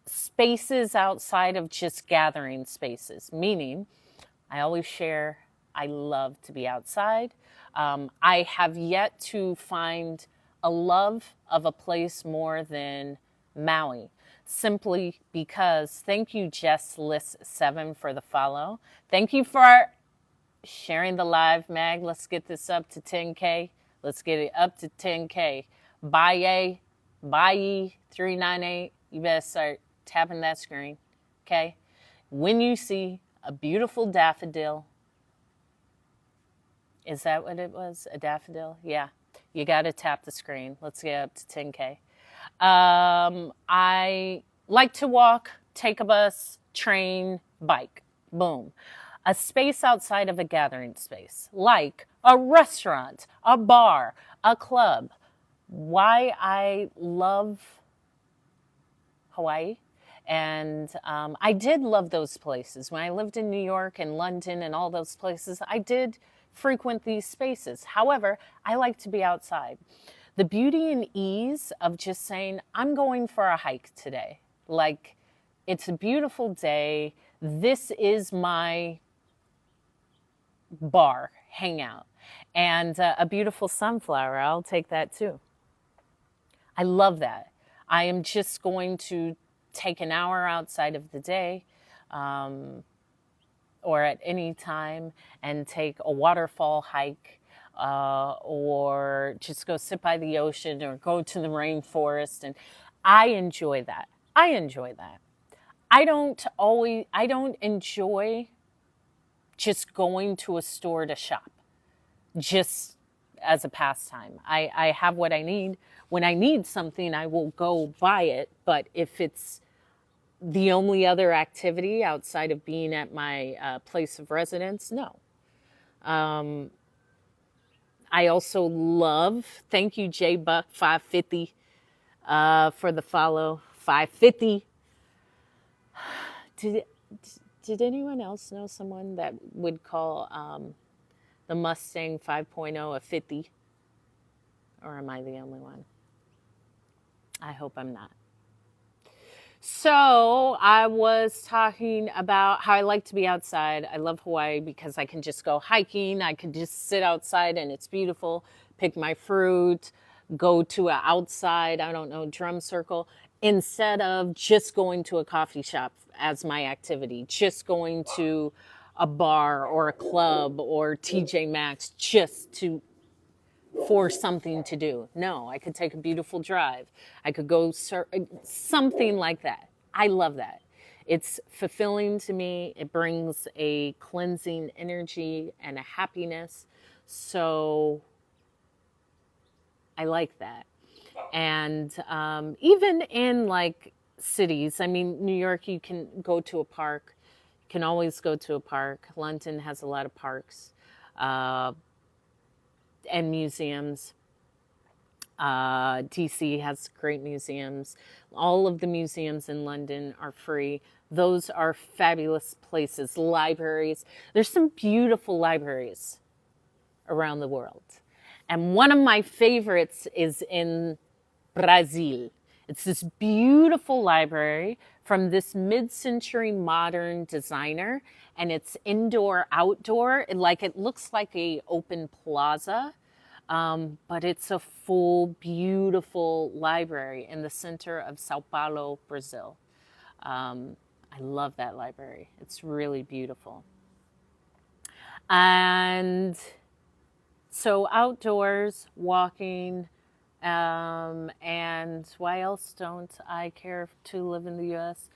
Speaker 1: spaces outside of just gathering spaces, meaning I always share, I love to be outside. I have yet to find a love of a place more than Maui, simply because, thank you, Jess List 7, for the follow. Thank you for sharing the live, Mag. Let's get this up to 10K. Let's get it up to 10K. Bye 398. You better start tapping that screen, okay? When you see a beautiful daffodil, is that what it was? A daffodil? Yeah. You got to tap the screen. Let's get up to 10K. I like to walk, take a bus, train, bike. Boom. A space outside of a gathering space, like a restaurant, a bar, a club. Why I love Hawaii. And I did love those places. When I lived in New York and London and all those places, I did frequent these spaces. However, I like to be outside. The beauty and ease of just saying, I'm going for a hike today. Like, it's a beautiful day. This is my bar, hangout. And a beautiful sunflower. I'll take that too. I love that. I am just going to take an hour outside of the day, or at any time, and take a waterfall hike, or just go sit by the ocean or go to the rainforest. And I enjoy that. I enjoy that. I don't enjoy just going to a store to shop just as a pastime. I have what I need. When I need something, I will go buy it. But if it's the only other activity outside of being at my place of residence, no. Um, I also love, thank you, J Buck 550 for the follow. 550. Did, did anyone else know someone that would call the Mustang 5.0 a 50? Or am I the only one? I hope I'm not. So I was talking about how I like to be outside. I love Hawaii because I can just go hiking. I can just sit outside and it's beautiful, pick my fruit, go to an outside, I don't know, drum circle, instead of just going to a coffee shop as my activity, just going to a bar or a club or TJ Maxx just to for something to do. No, I could take a beautiful drive. I could go something like that. I love that. It's fulfilling to me. It brings a cleansing energy and a happiness. So I like that. And even in like cities, I mean, New York, you can go to a park. You can always go to a park. London has a lot of parks and museums. DC has great museums. All of the museums in London are free. Those are fabulous places. Libraries. There's some beautiful libraries around the world. And one of my favorites is in Brazil. It's this beautiful library from this mid-century modern designer, and it's indoor, outdoor. It looks like a open plaza, but it's a full, beautiful library in the center of Sao Paulo, Brazil. I love that library. It's really beautiful. And so outdoors, walking, and why else don't I care to live in the U.S.?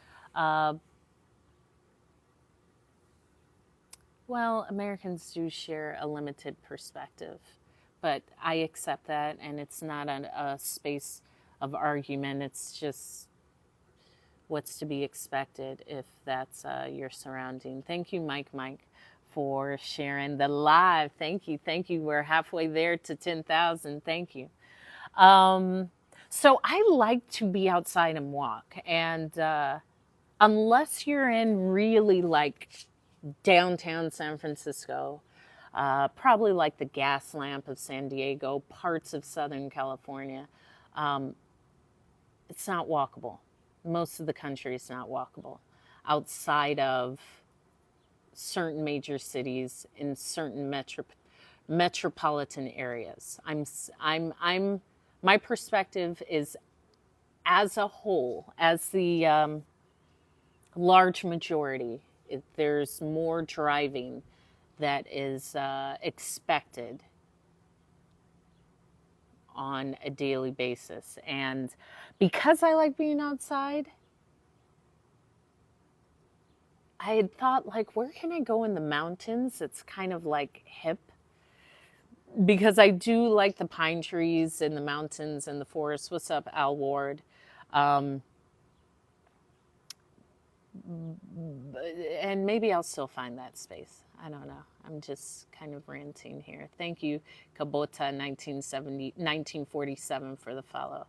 Speaker 1: Well, Americans do share a limited perspective, but I accept that, and it's not a space of argument. It's just what's to be expected if that's your surrounding. Thank you, Mike, for sharing the live. Thank you, thank you. We're halfway there to 10,000. Thank you. So I like to be outside and walk, and unless you're in really like downtown San Francisco, probably like the gas lamp of San Diego, parts of Southern California, it's not walkable. Most of the country is not walkable outside of certain major cities in certain metropolitan areas. My perspective is as a whole, as the large majority, there's more driving that is expected on a daily basis. And because I like being outside, I had thought, like, where can I go in the mountains? It's kind of like hip. Because I do like the pine trees and the mountains and the forest. What's up, Al Ward? And maybe I'll still find that space. I don't know. I'm just kind of ranting here. Thank you, Kabota 1947 for the follow.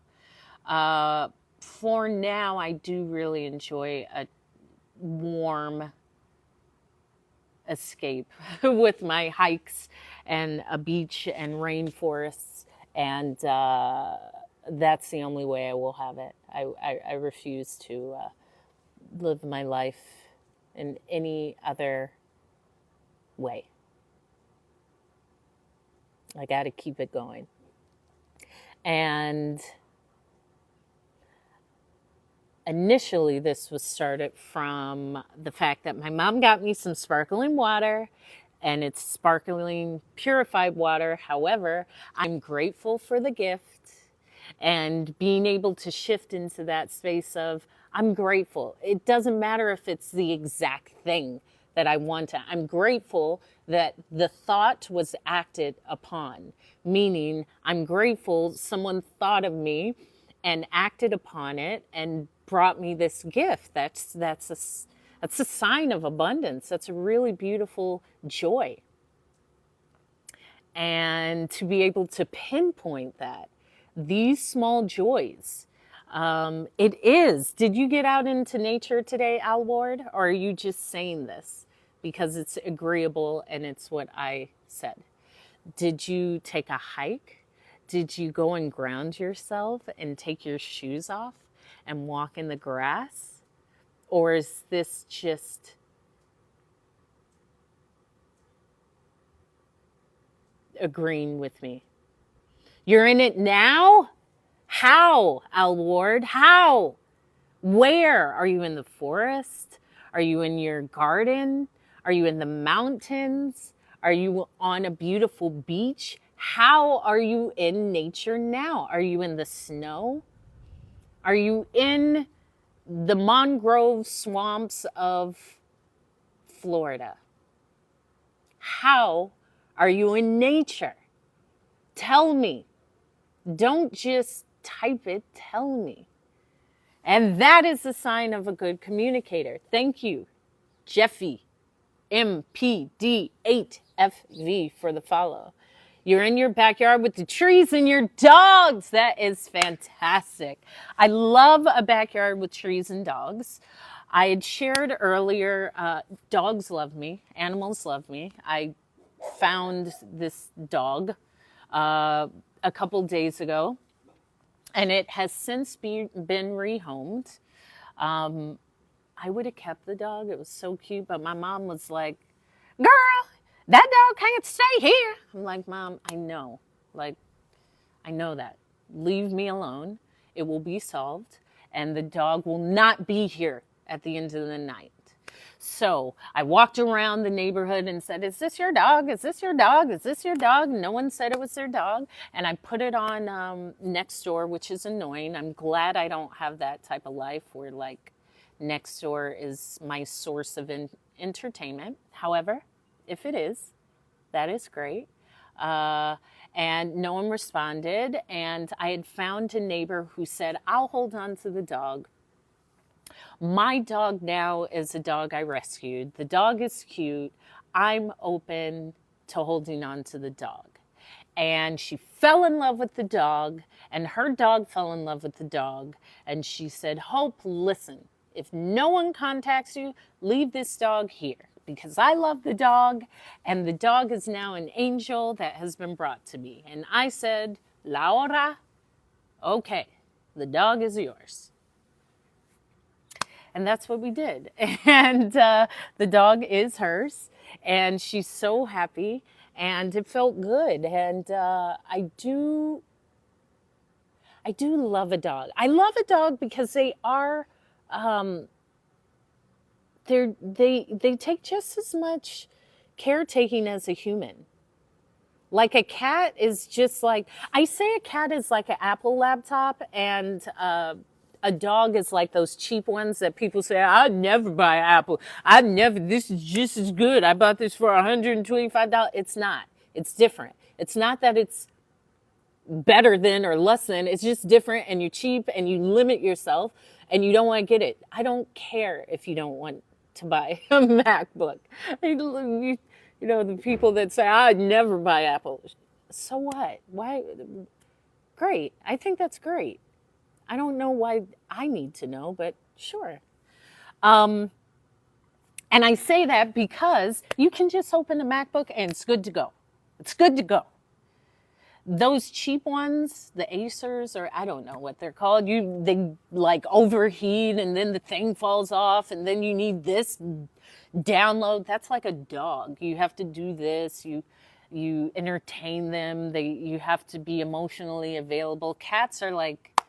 Speaker 1: For now, I do really enjoy a warm escape with my hikes and a beach and rainforests, and that's the only way I will have it. I refuse to live my life in any other way. I got to keep it going. And initially, this was started from the fact that my mom got me some sparkling water, and it's sparkling purified water. However, I'm grateful for the gift and being able to shift into that space of I'm grateful. It doesn't matter if it's the exact thing that I want to. I'm grateful that the thought was acted upon, meaning I'm grateful someone thought of me and acted upon it and brought me this gift. That's a sign of abundance. That's a really beautiful joy. And to be able to pinpoint that, these small joys, it is. Did you get out into nature today, Al Ward, or are you just saying this because it's agreeable and it's what I said? Did you take a hike? Did you go and ground yourself and take your shoes off and walk in the grass? Or is this just agreeing with me? You're in it now? How, Al Ward? How? Where? Are you in the forest? Are you in your garden? Are you in the mountains? Are you on a beautiful beach? How are you in nature now? Are you in the snow? Are you in the mangrove swamps of Florida? How are you in nature? Tell me. Don't just type it, tell me. And that is the sign of a good communicator. Thank you, Jeffy, MPD8FV, for the follow. You're in your backyard with the trees and your dogs. That is fantastic. I love a backyard with trees and dogs. I had shared earlier, dogs love me, animals love me. I found this dog a couple days ago, and it has since been rehomed. I would have kept the dog. It was so cute, but my mom was like, girl, that dog can't stay here. I'm like, Mom, I know. Like, I know that. Leave me alone. It will be solved, and the dog will not be here at the end of the night. So I walked around the neighborhood and said, is this your dog? Is this your dog? Is this your dog? No one said it was their dog. And I put it on Nextdoor, which is annoying. I'm glad I don't have that type of life where like Nextdoor is my source of entertainment. However, if it is, that is great. And no one responded. And I had found a neighbor who said, I'll hold on to the dog. My dog now is a dog I rescued. The dog is cute. I'm open to holding on to the dog. And she fell in love with the dog, and her dog fell in love with the dog. And she said, Hope, listen, if no one contacts you, leave this dog here because I love the dog, and the dog is now an angel that has been brought to me. And I said, Laura, okay, the dog is yours. And that's what we did. And the dog is hers, and she's so happy, and it felt good. And I do love a dog. I love a dog because they are, they take just as much caretaking as a human. Like a cat is just like, I say a cat is like an Apple laptop, and a dog is like those cheap ones that people say, I'd never buy an Apple. This is just as good. I bought this for $125. It's not. It's different. It's not that it's better than or less than. It's just different, and you're cheap and you limit yourself and you don't want to get it. I don't care if you don't want to buy a MacBook. You know, the people that say, I'd never buy Apple. So what? Why? Great. I think that's great. I don't know why I need to know, but sure. And I say that because you can just open a MacBook and it's good to go. It's good to go. Those cheap ones, the Acers, or I don't know what they're called, they like overheat and then the thing falls off and then you need this download. That's like a dog. You have to do this. You entertain them. You have to be emotionally available. Cats are like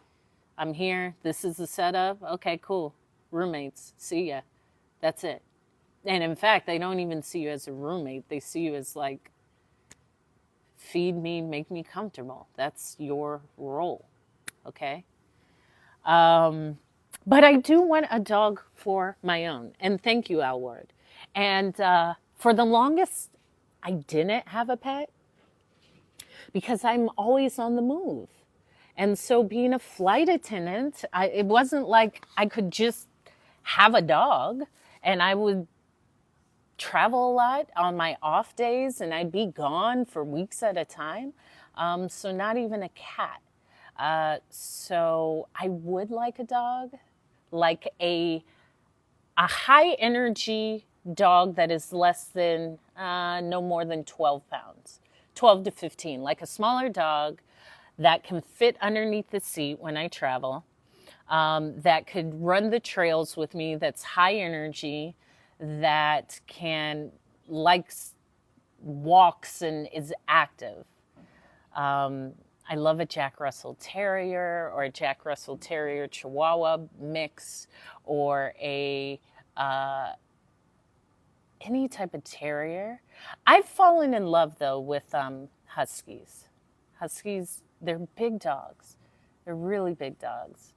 Speaker 1: I'm here. This is the setup. Okay, cool. Roommates. See ya. That's it. And in fact, they don't even see you as a roommate. They see you as like, feed me, make me comfortable. That's your role. Okay. But I do want a dog for my own. And thank you, Alward. And for the longest, I didn't have a pet because I'm always on the move. And so being a flight attendant, it wasn't like I could just have a dog, and I would travel a lot on my off days and I'd be gone for weeks at a time. So not even a cat. So I would like a dog, like a high energy dog that is less than no more than 12 pounds, 12 to 15, like a smaller dog that can fit underneath the seat when I travel, that could run the trails with me, that's high energy, that can likes walks and is active. I love a Jack Russell Terrier or a Jack Russell Terrier Chihuahua mix, or a any type of terrier. I've fallen in love though with huskies. Huskies, they're big dogs. They're really big dogs,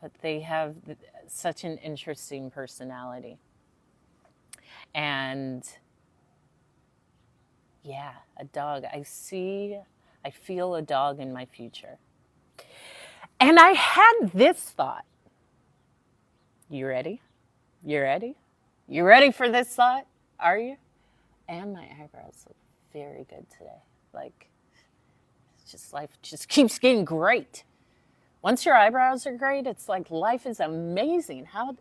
Speaker 1: but they have such an interesting personality. And yeah, a dog. I feel a dog in my future. And I had this thought. You ready? You ready? You ready for this thought? Are you? And my eyebrows look very good today. Like, it's just life just keeps getting great. Once your eyebrows are great, it's like life is amazing. How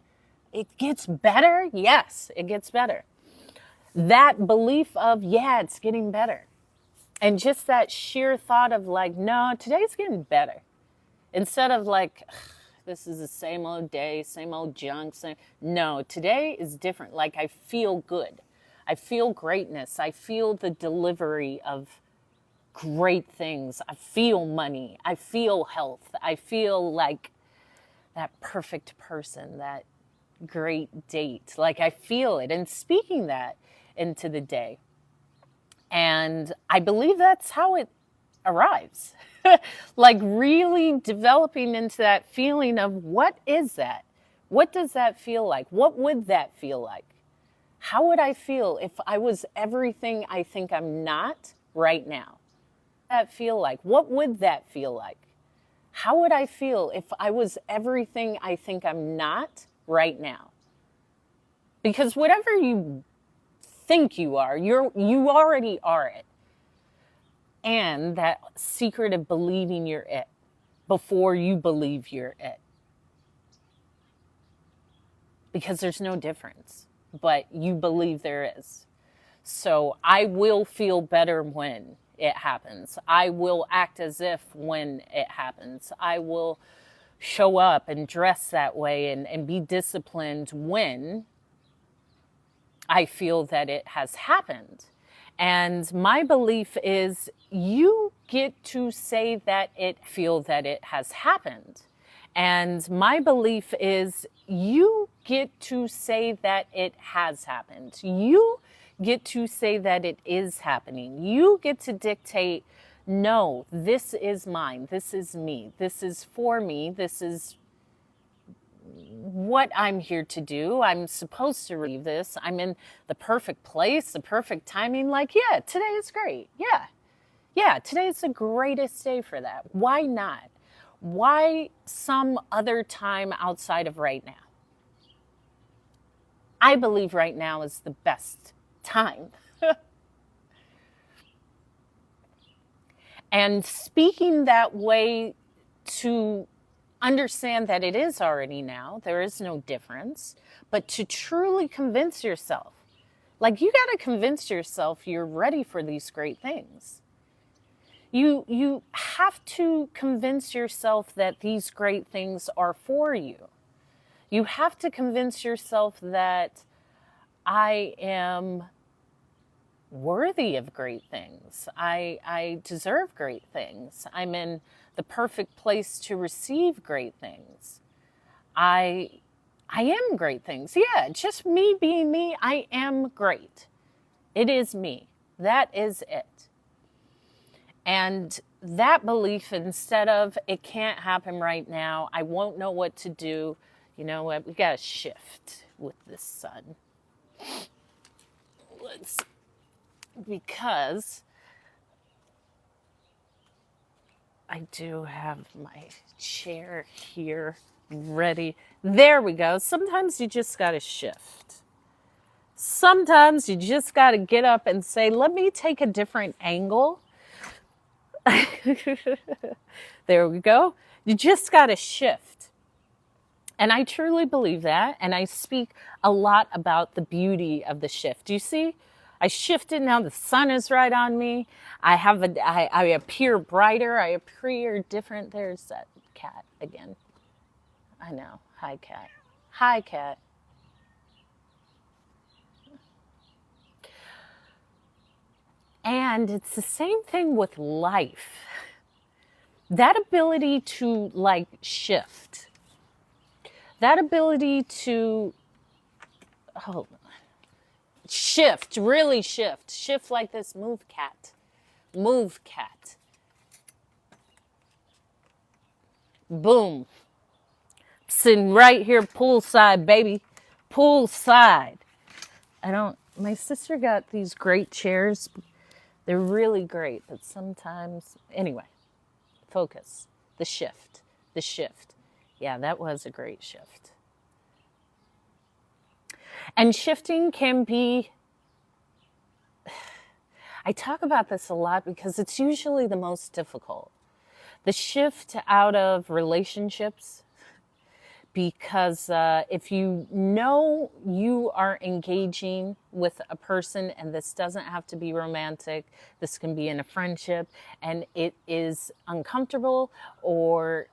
Speaker 1: it gets better? Yes, it gets better. That belief of, yeah, it's getting better. And just that sheer thought of like, no, today's getting better. Instead of like, this is the same old day, same old junk. No, today is different. Like I feel good. I feel greatness. I feel the delivery of great things. I feel money. I feel health. I feel like that perfect person, that great date. Like I feel it, and speaking that into the day. And I believe that's how it arrives. Like really developing into that feeling of, what is that? What does that feel like? What would that feel like? How would I feel if I was everything I think I'm not right now? That feel like? What would that feel like? How would I feel if I was everything I think I'm not right now? Because whatever you think you are, you already are it. And that secret of believing you're it before you believe you're it. Because there's no difference, but you believe there is. So I will feel better when it happens. I will act as if when it happens. I will show up and dress that way and be disciplined when I feel that it has happened. And my belief is you get to say that feel that it has happened. And my belief is you get to say that it has happened. You get to say that it is happening. You get to dictate, no, this is mine. This is me. This is for me. This is what I'm here to do. I'm supposed to read this. I'm in the perfect place, the perfect timing. Like, yeah, today is great. Yeah, today is the greatest day for that. Why not? Why some other time outside of right now? I believe right now is the best time. And speaking that way to understand that it is already now, there is no difference, but to truly convince yourself, like you got to convince yourself you're ready for these great things. You have to convince yourself that these great things are for you. You have to convince yourself that I am worthy of great things. I deserve great things. I'm in the perfect place to receive great things. I I am great things. Yeah, just me being me, I am great. It is me. That is it. And that belief, instead of it can't happen right now, I won't know what to do, you know what? We got to shift with this sun. Let's, because I do have my chair here ready. There we go. Sometimes you just got to shift. Sometimes you just got to get up and say, let me take a different angle. There we go. You just got to shift. And I truly believe that. And I speak a lot about the beauty of the shift. You see, I shifted. Now the sun is right on me. I appear brighter. I appear different. There's that cat again. I know. Hi, cat. Hi, cat. And it's the same thing with life. That ability to like shift, that ability to hold on, shift, really shift like this. Move, cat. Move, cat. Boom. Sitting right here poolside, baby. Poolside. My sister got these great chairs. They're really great, but sometimes, anyway, focus. The shift. The shift. Yeah, that was a great shift. And shifting can be, I talk about this a lot because it's usually the most difficult. The shift out of relationships, because if you know you are engaging with a person, and this doesn't have to be romantic, this can be in a friendship, and it is uncomfortable or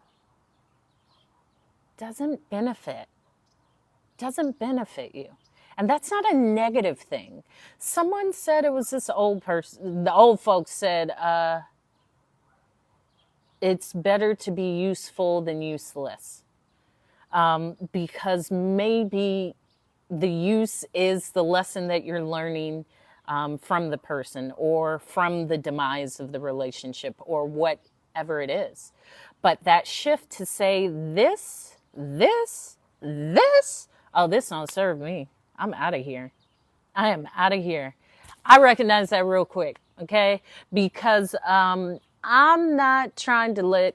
Speaker 1: doesn't benefit you. And that's not a negative thing. Someone said, it was this old person, the old folks said, it's better to be useful than useless. Because maybe the use is the lesson that you're learning from the person or from the demise of the relationship or whatever it is. But that shift to say this, oh, this don't serve me. I'm out of here. I am out of here. I recognize that real quick, okay? Because I'm not trying to let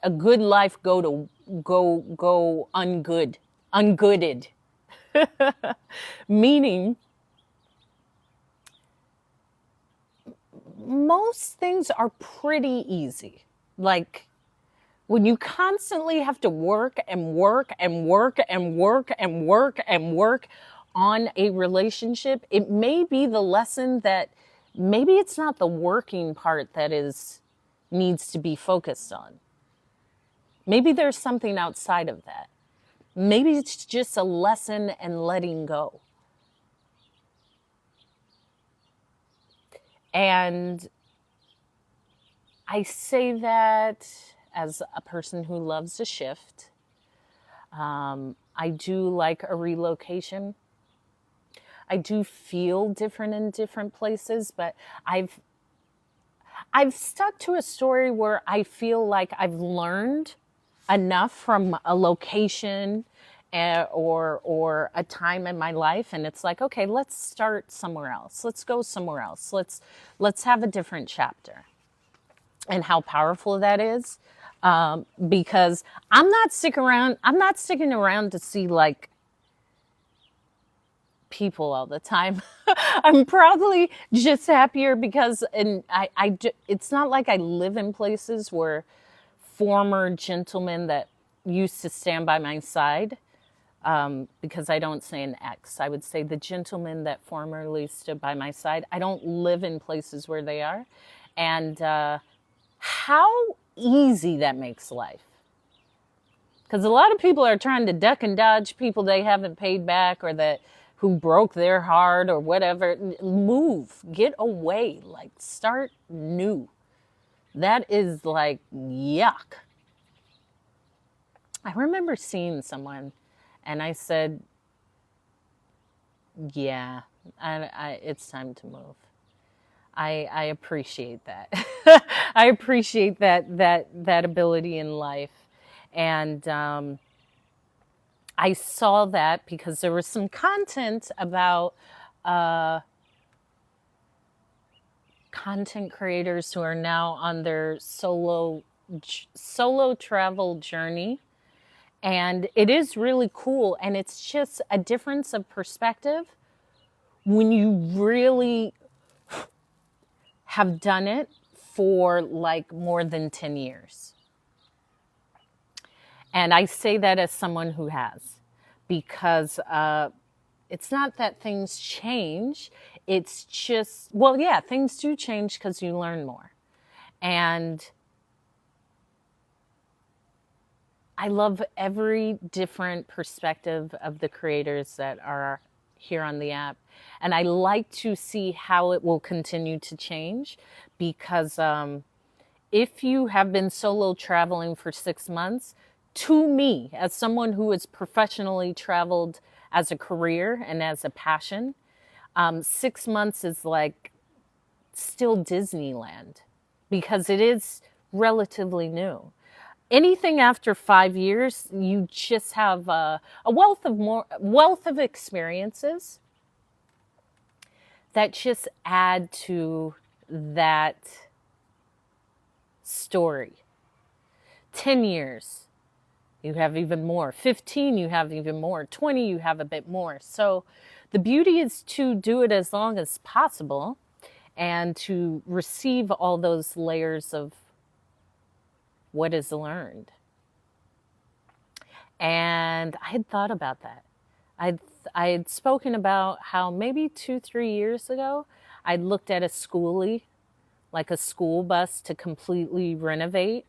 Speaker 1: a good life go ungooded. Meaning, most things are pretty easy. Like, when you constantly have to work and work and work and work and work and work on a relationship, it may be the lesson that maybe it's not the working part that needs to be focused on. Maybe there's something outside of that. Maybe it's just a lesson in letting go. And I say that as a person who loves to shift. I do like a relocation. I do feel different in different places, but I've stuck to a story where I feel like I've learned enough from a location or a time in my life, and it's like, okay, let's start somewhere else. Let's go somewhere else. Let's have a different chapter. And how powerful that is, because I'm not sticking around to see like people all the time. I'm probably just happier because, it's not like I live in places where former gentlemen that used to stand by my side, because I don't say an ex, I would say the gentlemen that formerly stood by my side. I don't live in places where they are. And how easy that makes life. Because a lot of people are trying to duck and dodge people they haven't paid back or that who broke their heart or whatever. Move, get away, like start new. That is like yuck. I remember seeing someone and I said, yeah, it's time to move. I appreciate that. I appreciate that ability in life. And I saw that because there was some content about uh, content creators who are now on their solo travel journey, and it is really cool, and it's just a difference of perspective when you really have done it for like more than 10 years. And I say that as someone who has, because it's not that things change. It's just, well, yeah, things do change because you learn more. And I love every different perspective of the creators that are here on the app. And I like to see how it will continue to change because if you have been solo traveling for 6 months, to me, as someone who has professionally traveled as a career and as a passion, 6 months is like still Disneyland because it is relatively new. Anything after 5 years, you just have a wealth of experiences that just add to that story. 10 years, you have even more. 15, you have even more. 20, you have a bit more. So the beauty is to do it as long as possible and to receive all those layers of what is learned. And I had thought about that. I had spoken about how maybe 2-3 years ago, I looked at a schoolie, like a school bus to completely renovate.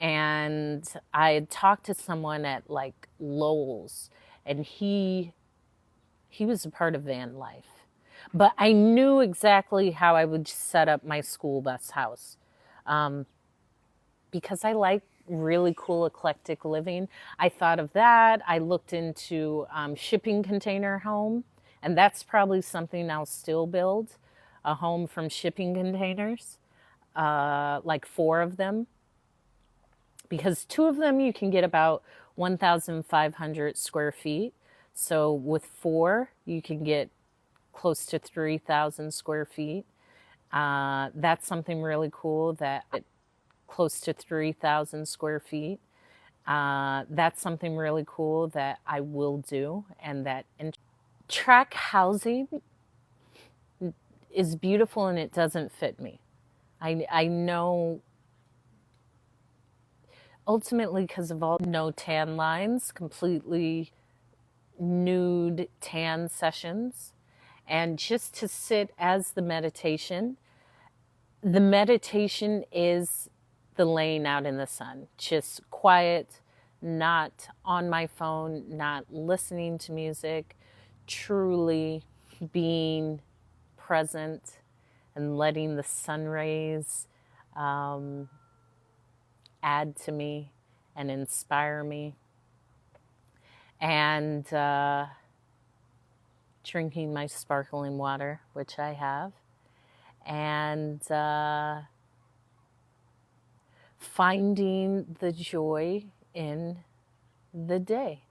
Speaker 1: And I had talked to someone at like Lowell's, and he was a part of van life. But I knew exactly how I would set up my school bus house. Because I like really cool eclectic living. I thought of that. I looked into shipping container home, and that's probably something I'll still build, a home from shipping containers, like 4 of them, because 2 of them you can get about 1,500 square feet. So with 4, you can get close to 3,000 square feet. That's something really cool that close to 3,000 square feet. That's something really cool that I will do. And that track housing is beautiful and it doesn't fit me. I know ultimately because of all no tan lines, completely nude tan sessions, and just to sit as the meditation is the laying out in the sun, just quiet, not on my phone, not listening to music, truly being present and letting the sun rays add to me and inspire me. And drinking my sparkling water, which I have, and finding the joy in the day.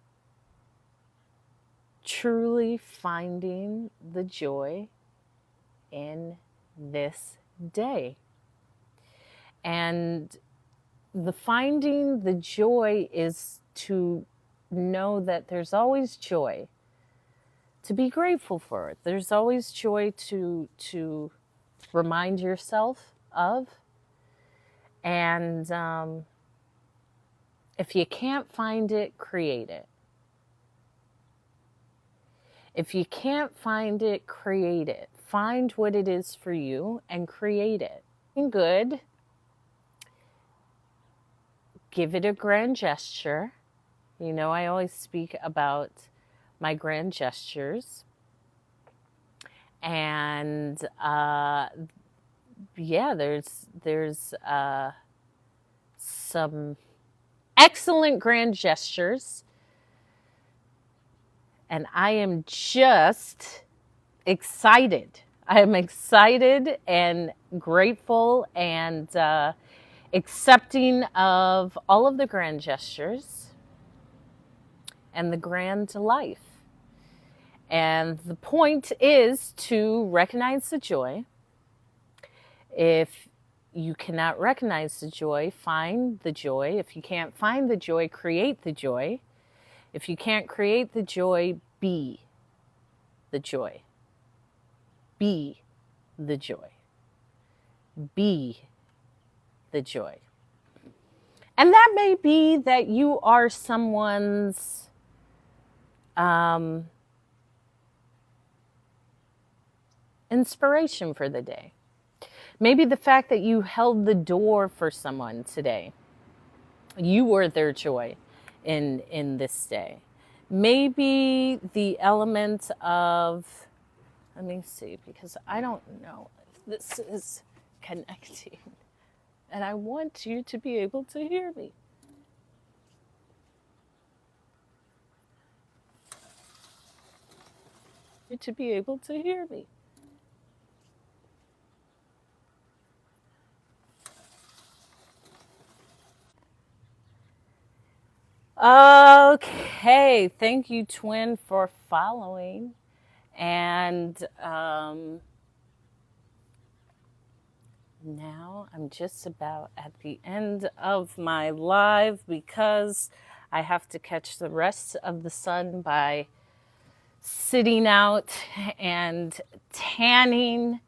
Speaker 1: Truly finding the joy in this day. And the finding the joy is to know that there's always joy to be grateful for it. There's always joy to remind yourself of. And if you can't find it, create it. If you can't find it, create it. Find what it is for you and create it. Good. Give it a grand gesture. You know, I always speak about my grand gestures. And yeah, there's some excellent grand gestures, and I am just excited. I am excited and grateful and accepting of all of the grand gestures and the grand life. And the point is to recognize the joy. If you cannot recognize the joy, find the joy. If you can't find the joy, create the joy. If you can't create the joy, be the joy. Be the joy. Be the joy. And that may be that you are someone's inspiration for the day. Maybe the fact that you held the door for someone today. You were their joy in this day. Maybe the element of, let me see, because I don't know if this is connecting. And I want you to be able to hear me. You to be able to hear me. Okay, thank you, Twin, for following. And now I'm just about at the end of my live because I have to catch the rest of the sun by sitting out and tanning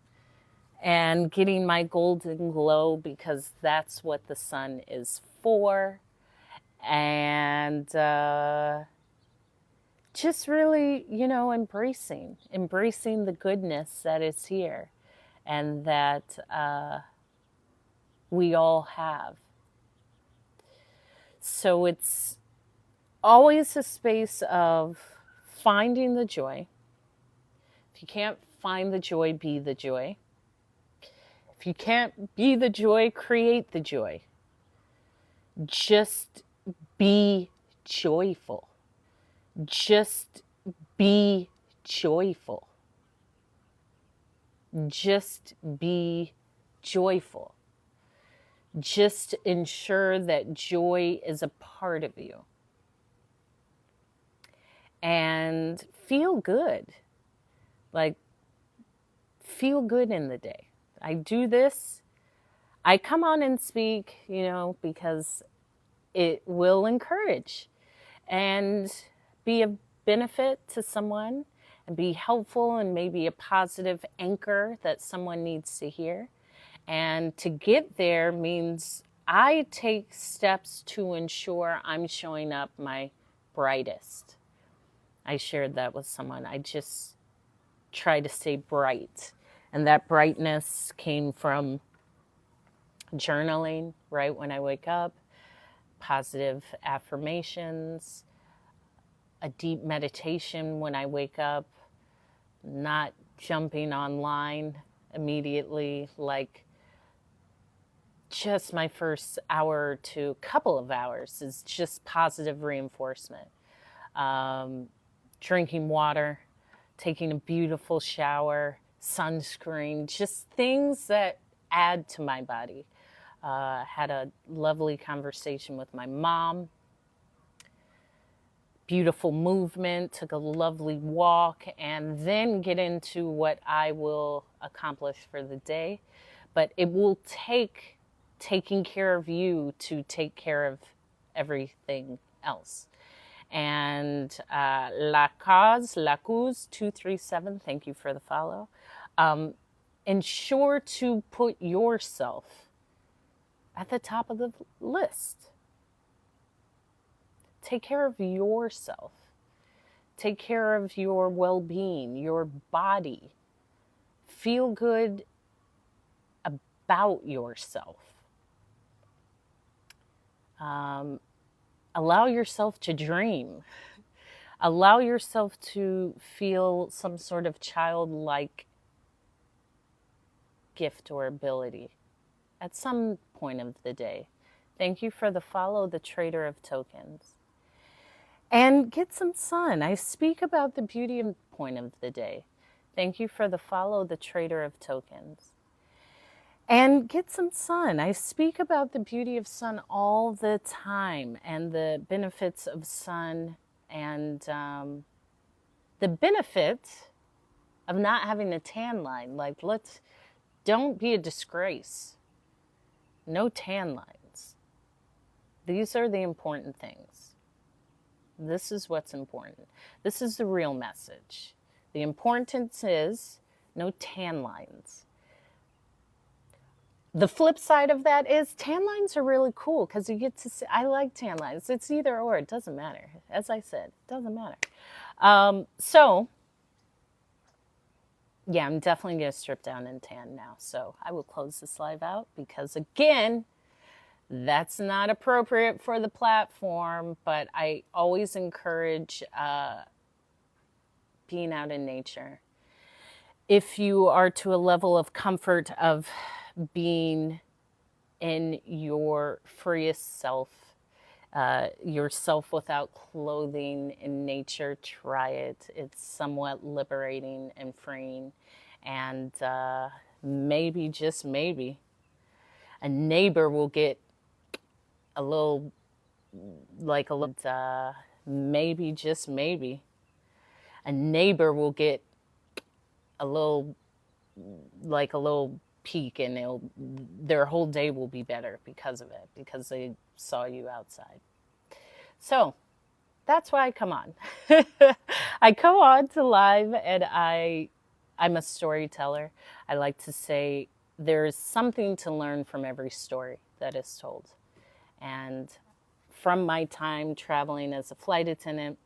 Speaker 1: and getting my golden glow, because that's what the sun is for. And just really, embracing the goodness that is here and that we all have. So it's always a space of finding the joy. If you can't find the joy, be the joy. If you can't be the joy, create the joy. Just be joyful. Just be joyful. Just be joyful. Just ensure that joy is a part of you. And feel good. Like, feel good in the day. I do this. I come on and speak, because it will encourage and be a benefit to someone and be helpful and maybe a positive anchor that someone needs to hear. And to get there means I take steps to ensure I'm showing up my brightest. I shared that with someone. I just try to stay bright. And that brightness came from journaling right when I wake up, positive affirmations, a deep meditation when I wake up, not jumping online immediately, like just my first hour to couple of hours is just positive reinforcement. Drinking water, taking a beautiful shower, sunscreen, just things that add to my body. Had a lovely conversation with my mom. Beautiful movement, took a lovely walk, and then get into what I will accomplish for the day. But it will take taking care of you to take care of everything else. And La Cause 237, thank you for the follow. Ensure to put yourself at the top of the list. Take care of yourself. Take care of your well-being, your body. Feel good about yourself. Allow yourself to dream. Allow yourself to feel some sort of childlike gift or ability at some point of the day. Thank you for the follow, the trader of tokens. And get some sun. I speak about the beauty and point of the day. Thank you for the follow, the trader of tokens. And get some sun. I speak about the beauty of sun all the time and the benefits of sun and the benefit of not having a tan line. Like, don't be a disgrace. No tan lines. These are the important things. This is what's important. This is the real message. The importance is no tan lines. The flip side of that is tan lines are really cool because you get to see, I like tan lines. It's either or, it doesn't matter. As I said, it doesn't matter. So, yeah, I'm definitely going to strip down and tan now. So I will close this live out because, again, that's not appropriate for the platform, but I always encourage being out in nature. If you are to a level of comfort of being in your freest self, yourself without clothing in nature, try it. It's somewhat liberating and freeing. And maybe, just maybe, a neighbor will get a little, maybe, just maybe, a neighbor will get a little peek, and their whole day will be better because of it, because they saw you outside. So that's why I come on. I come on to live, and I'm a storyteller. I like to say there's something to learn from every story that is told. And from my time traveling as a flight attendant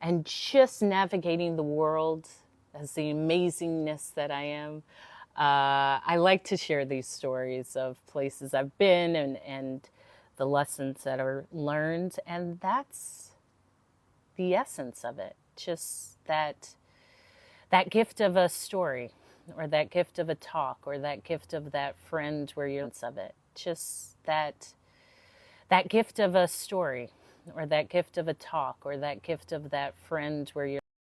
Speaker 1: and just navigating the world as the amazingness that I am, I like to share these stories of places I've been and the lessons that are learned. And that's the essence of it. Just that gift of a story, or that gift of a talk, or that gift of that friend where you're of it. Just that gift of a story, or that gift of a talk, or that gift of that friend where you're